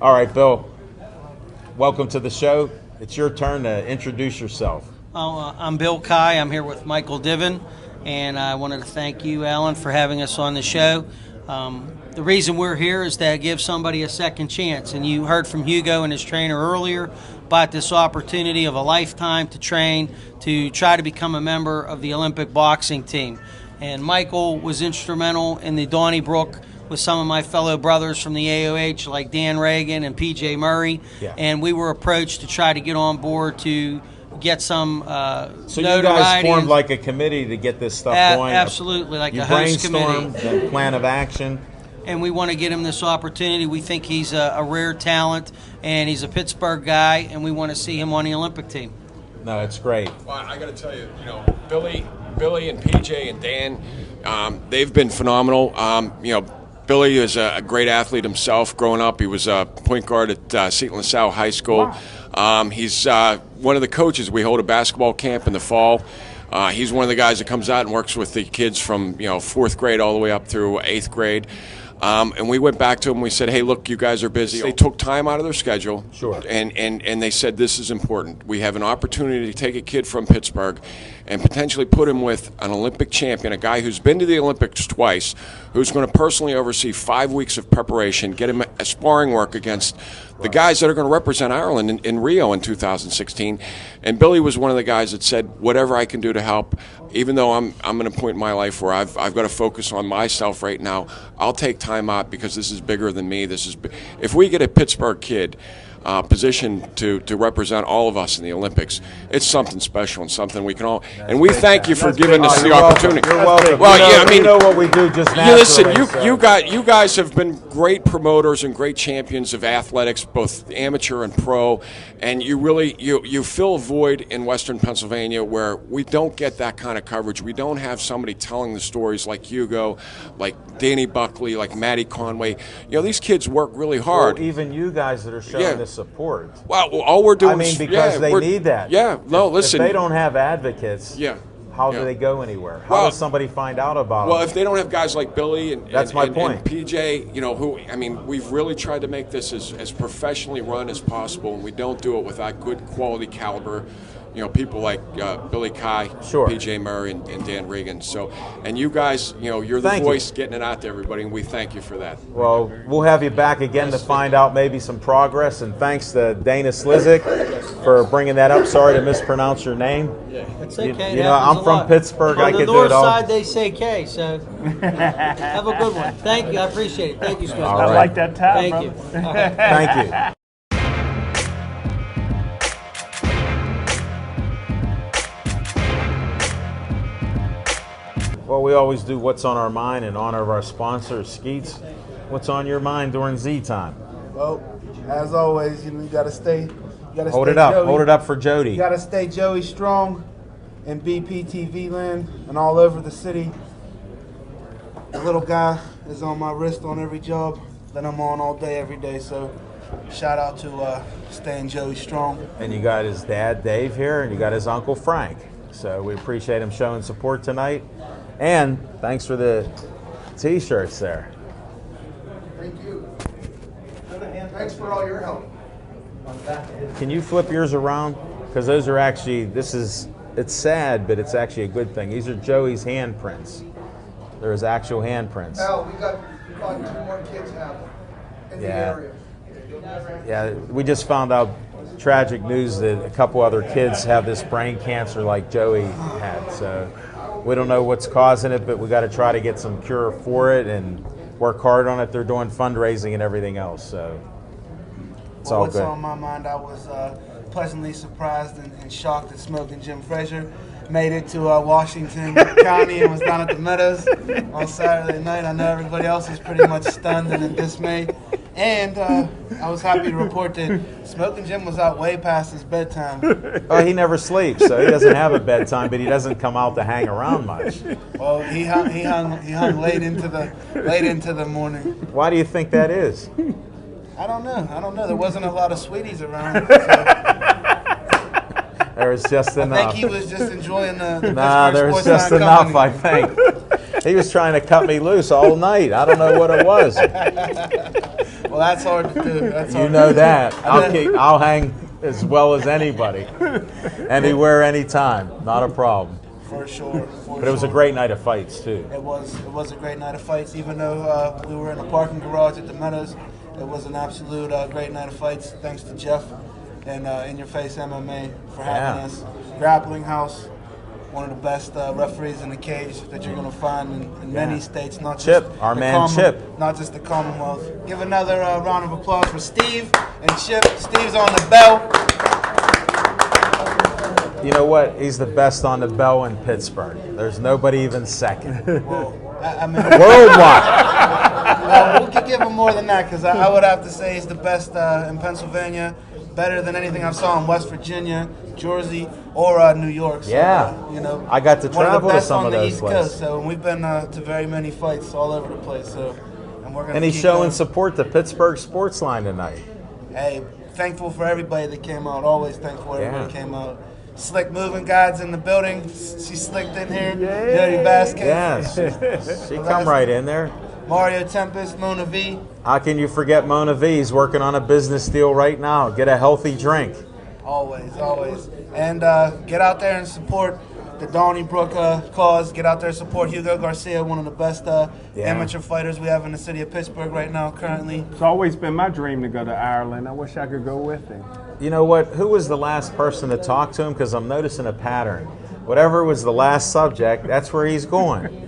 [SPEAKER 1] All right, Bill, welcome to the show. It's your turn to introduce yourself.
[SPEAKER 12] I'm Bill Kai. I'm here with Michael Diven, and I wanted to thank you, Alan, for having us on the show. The the reason we're here is to give somebody a second chance. And you heard from Hugo and his trainer earlier about this opportunity of a lifetime to train to try to become a member of the Olympic boxing team. And Michael was instrumental in the Donnybrook with some of my fellow brothers from the AOH like Dan Reagan and PJ Murray. Yeah. And we were approached to try to get on board to get some
[SPEAKER 1] so you guys formed like a committee to get this stuff going?
[SPEAKER 12] Absolutely, like
[SPEAKER 1] you
[SPEAKER 12] a host committee.
[SPEAKER 1] The plan of action.
[SPEAKER 12] And we want to get him this opportunity. We think he's a rare talent, and he's a Pittsburgh guy, and we want to see him on the Olympic team.
[SPEAKER 1] No, it's great.
[SPEAKER 13] Well, I got to tell you, Billy and PJ and Dan, they've been phenomenal. Billy is a great athlete himself. Growing up, he was a point guard at St. LaSalle High School. Wow. He's one of the coaches. We hold a basketball camp in the fall. He's one of the guys that comes out and works with the kids from 4th grade all the way up through 8th grade. And we went back to them. We said, hey, look, you guys are busy. They took time out of their schedule.
[SPEAKER 1] Sure.
[SPEAKER 13] And they said, this is important. We have an opportunity to take a kid from Pittsburgh and potentially put him with an Olympic champion, a guy who's been to the Olympics twice, who's going to personally oversee 5 weeks of preparation, get him a sparring work against the guys that are going to represent Ireland in Rio in 2016. And Billy was one of the guys that said, whatever I can do to help, even though I'm in a point in my life where I've got to focus on myself right now, I'll take time out because this is bigger than me. If we get a Pittsburgh kid positioned to represent all of us in the Olympics, it's something special and something we can all. And we thank you for giving us the opportunity.
[SPEAKER 1] You're welcome.
[SPEAKER 13] Well,
[SPEAKER 1] you know what we do just naturally.
[SPEAKER 13] Listen, you guys have been great promoters and great champions of athletics, both amateur and pro, and you really you fill a void in Western Pennsylvania where we don't get that kind of coverage. We don't have somebody telling the stories like Hugo, like Danny Buckley, like Matty Conway. These kids work really hard.
[SPEAKER 1] Well, even you guys that are showing this support.
[SPEAKER 13] Well, all we're doing
[SPEAKER 1] because they need that.
[SPEAKER 13] Yeah, no, listen.
[SPEAKER 1] If they don't have advocates, how do they go anywhere? How does somebody find out about them?
[SPEAKER 13] Well, if they don't have guys like Billy and
[SPEAKER 1] that's my point.
[SPEAKER 13] And PJ, we've really tried to make this as professionally run as possible, and we don't do it without good quality caliber. People like Billy Kai, PJ Murray, and Dan Reagan. So, and you guys, you're the voice getting it out to everybody, and we thank you for that.
[SPEAKER 1] Well, we'll have you back again to find out maybe some progress, and thanks to Dana Slizik for bringing that up. Sorry to mispronounce your name.
[SPEAKER 12] Yeah, it's okay.
[SPEAKER 1] I'm from Pittsburgh. I could do it all.
[SPEAKER 12] On the north side, they say K, so have a good one. Thank you. I appreciate it. Thank you, Smith.
[SPEAKER 2] I like that tap.
[SPEAKER 12] Thank you.
[SPEAKER 2] Right.
[SPEAKER 1] Thank you. Well, we always do what's on our mind in honor of our sponsor, Skeets. What's on your mind during Z time?
[SPEAKER 14] Well, as always, you got to stay.
[SPEAKER 1] Hold it up. Hold it up for Jody.
[SPEAKER 14] You got to stay Joey strong in BPTV land and all over the city. The little guy is on my wrist on every job that I'm on all day, every day. So shout out to staying Joey strong.
[SPEAKER 1] And you got his dad, Dave, here, and you got his uncle, Frank. So we appreciate him showing support tonight. And thanks for the T-shirts there.
[SPEAKER 14] Thank you. Thanks for all your help.
[SPEAKER 1] Can you flip yours around? Because those are actually, it's sad, but it's actually a good thing. These are Joey's handprints. They're his actual handprints.
[SPEAKER 14] We got 2 more kids have them in the area.
[SPEAKER 1] Yeah, we just found out tragic news that a couple other kids have this brain cancer like Joey had. So we don't know what's causing it, but we got to try to get some cure for it and work hard on it. They're doing fundraising and everything else, so it's all good.
[SPEAKER 14] What's on my mind, I was pleasantly surprised and shocked that Smoking Jim Frazier made it to Washington County and was down at the Meadows on Saturday night. I know everybody else is pretty much stunned and in dismay. And I was happy to report that Smoking Jim was out way past his bedtime.
[SPEAKER 1] Oh, he never sleeps, so he doesn't have a bedtime, but he doesn't come out to hang around much.
[SPEAKER 14] Well, he hung late into the morning.
[SPEAKER 1] Why do you think that is?
[SPEAKER 14] I don't know. There wasn't a lot of sweeties around.
[SPEAKER 1] There was just enough.
[SPEAKER 14] I think he was just enjoying the
[SPEAKER 1] Nah, there was just enough, I think. He was trying to cut me loose all night. I don't know what it was.
[SPEAKER 14] Well, that's hard to do.
[SPEAKER 1] You know that. I'll hang as well as anybody. Anywhere, anytime. Not a problem.
[SPEAKER 14] For sure.
[SPEAKER 1] But it was a great night of fights too.
[SPEAKER 14] It was a great night of fights. Even though we were in a parking garage at the Meadows, it was an absolute great night of fights. Thanks to Jeff and In Your Face MMA for having us. Grappling House, one of the best referees in the cage that you're going to find in many states, not
[SPEAKER 1] Chip,
[SPEAKER 14] just
[SPEAKER 1] our man Chip.
[SPEAKER 14] Not just the Commonwealth. Give another round of applause for Steve and Chip. Steve's on the bell.
[SPEAKER 1] You know what? He's the best on the bell in Pittsburgh. There's nobody even second.
[SPEAKER 14] Well, I mean,
[SPEAKER 1] worldwide.
[SPEAKER 14] We could give him more than that because I would have to say he's the best in Pennsylvania, better than anything I've saw in West Virginia, Jersey, or New York. So, you know,
[SPEAKER 1] I got to travel to some of those
[SPEAKER 14] places. One of the best on the East Coast. So we've been to very many fights all over the place. So, and we're gonna.
[SPEAKER 1] And he's
[SPEAKER 14] keep
[SPEAKER 1] showing
[SPEAKER 14] going.
[SPEAKER 1] support to Pittsburgh Sportsline tonight.
[SPEAKER 14] Hey, thankful for everybody that came out. Always thankful everybody came out. Slick moving guides in the building. She slicked in here. Jody Vasquez.
[SPEAKER 1] Yes. She come right in there.
[SPEAKER 14] Mario Tempest, Mona V.
[SPEAKER 1] How can you forget Mona V? He's working on a business deal right now. Get a healthy drink.
[SPEAKER 14] Always, always. And get out there and support the Donnybrook cause. Get out there and support Hugo Garcia, one of the best amateur fighters we have in the city of Pittsburgh right now currently.
[SPEAKER 2] It's always been my dream to go to Ireland. I wish I could go with him.
[SPEAKER 1] You know what? Who was the last person to talk to him? Because I'm noticing a pattern. Whatever was the last subject, that's where he's going.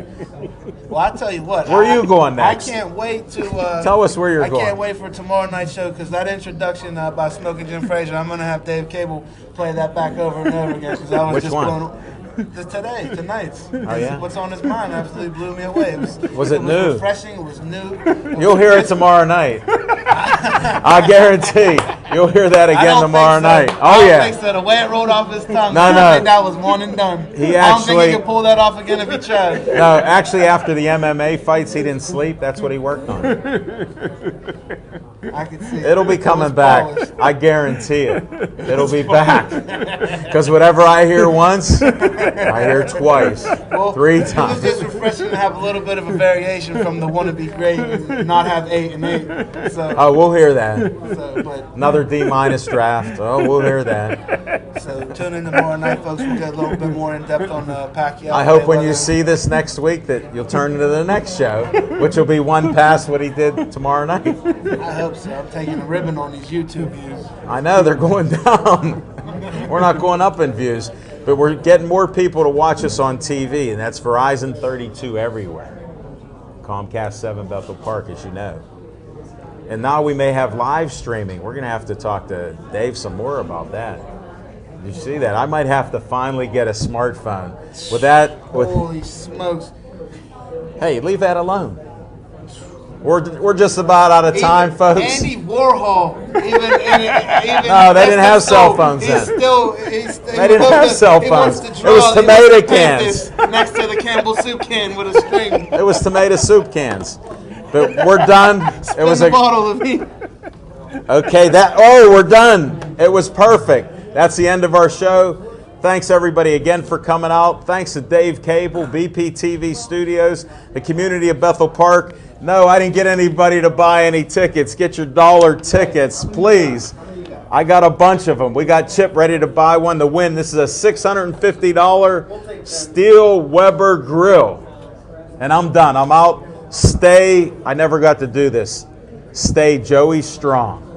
[SPEAKER 14] Well, I tell you what.
[SPEAKER 1] Where are you going next?
[SPEAKER 14] I can't wait to.
[SPEAKER 1] Tell us where you're going.
[SPEAKER 14] I can't wait for tomorrow night's show because that introduction by Smoking Jim Frazier, I'm going to have Dave Cable play that back over and over again because I was
[SPEAKER 1] Which
[SPEAKER 14] just
[SPEAKER 1] one?
[SPEAKER 14] Tonight's.
[SPEAKER 1] Oh, yeah?
[SPEAKER 14] What's on his mind absolutely blew me away. It
[SPEAKER 1] was
[SPEAKER 14] it
[SPEAKER 1] new?
[SPEAKER 14] Refreshing. It was new.
[SPEAKER 1] You'll hear it tomorrow night. I guarantee you'll hear that again tomorrow night. Oh,
[SPEAKER 14] I
[SPEAKER 1] yeah.
[SPEAKER 14] don't think so. The way it rolled off his tongue,
[SPEAKER 1] No,
[SPEAKER 14] I
[SPEAKER 1] no.
[SPEAKER 14] think that was one and done.
[SPEAKER 1] He
[SPEAKER 14] I don't think
[SPEAKER 1] actually-
[SPEAKER 14] he could pull that off again if he tried.
[SPEAKER 1] No, actually, after the MMA fights, he didn't sleep. That's what he worked on.
[SPEAKER 14] I can see it.
[SPEAKER 1] It'll be
[SPEAKER 14] It
[SPEAKER 1] coming
[SPEAKER 14] was
[SPEAKER 1] back.
[SPEAKER 14] polished.
[SPEAKER 1] I guarantee it. It'll be back. Because whatever I hear once, I hear twice,
[SPEAKER 14] Well,
[SPEAKER 1] 3
[SPEAKER 14] It was
[SPEAKER 1] times.
[SPEAKER 14] just refreshing to have a little bit of a variation from the wannabe great and not have 8 and 8. So,
[SPEAKER 1] Oh, we'll hear that.
[SPEAKER 14] but
[SPEAKER 1] Another D- draft. Oh, we'll hear that.
[SPEAKER 14] so tune in tomorrow night, folks. We'll get a little bit more in depth on Pacquiao.
[SPEAKER 1] I hope when you
[SPEAKER 14] Mayweather.
[SPEAKER 1] see this next week that you'll turn into the next show, which will be one past what he did tomorrow night.
[SPEAKER 14] I hope so. I'm taking a ribbon on these YouTube views.
[SPEAKER 1] I know they're going down. We're not going up in views, but we're getting more people to watch us on TV, and that's Verizon 32 everywhere. Comcast 7 Bethel Park, as you know. And now we may have live streaming. We're going to have to talk to Dave some more about that. Did you see that? I might have to finally get a smartphone. With that,
[SPEAKER 14] Holy smokes.
[SPEAKER 1] hey, leave that alone. We're just about out of time, folks.
[SPEAKER 14] Andy Warhol, even
[SPEAKER 1] No, they didn't have cell phones then. They didn't have cell phones. It was tomato cans.
[SPEAKER 14] Next to the Campbell soup can with a string.
[SPEAKER 1] It was tomato soup cans. But we're done. It was
[SPEAKER 14] a
[SPEAKER 1] a
[SPEAKER 14] bottle of heat.
[SPEAKER 1] okay. We're done. It was perfect. That's the end of our show. Thanks everybody again for coming out. Thanks to Dave Cable, BPTV Studios, the community of Bethel Park. No, I didn't get anybody to buy any tickets. Get your dollar tickets, please. I got a bunch of them. We got Chip ready to buy one to win. This is a $650 Steel Weber Grille. And I'm done. I'm out. Stay, I never got to do this. Stay Joey strong.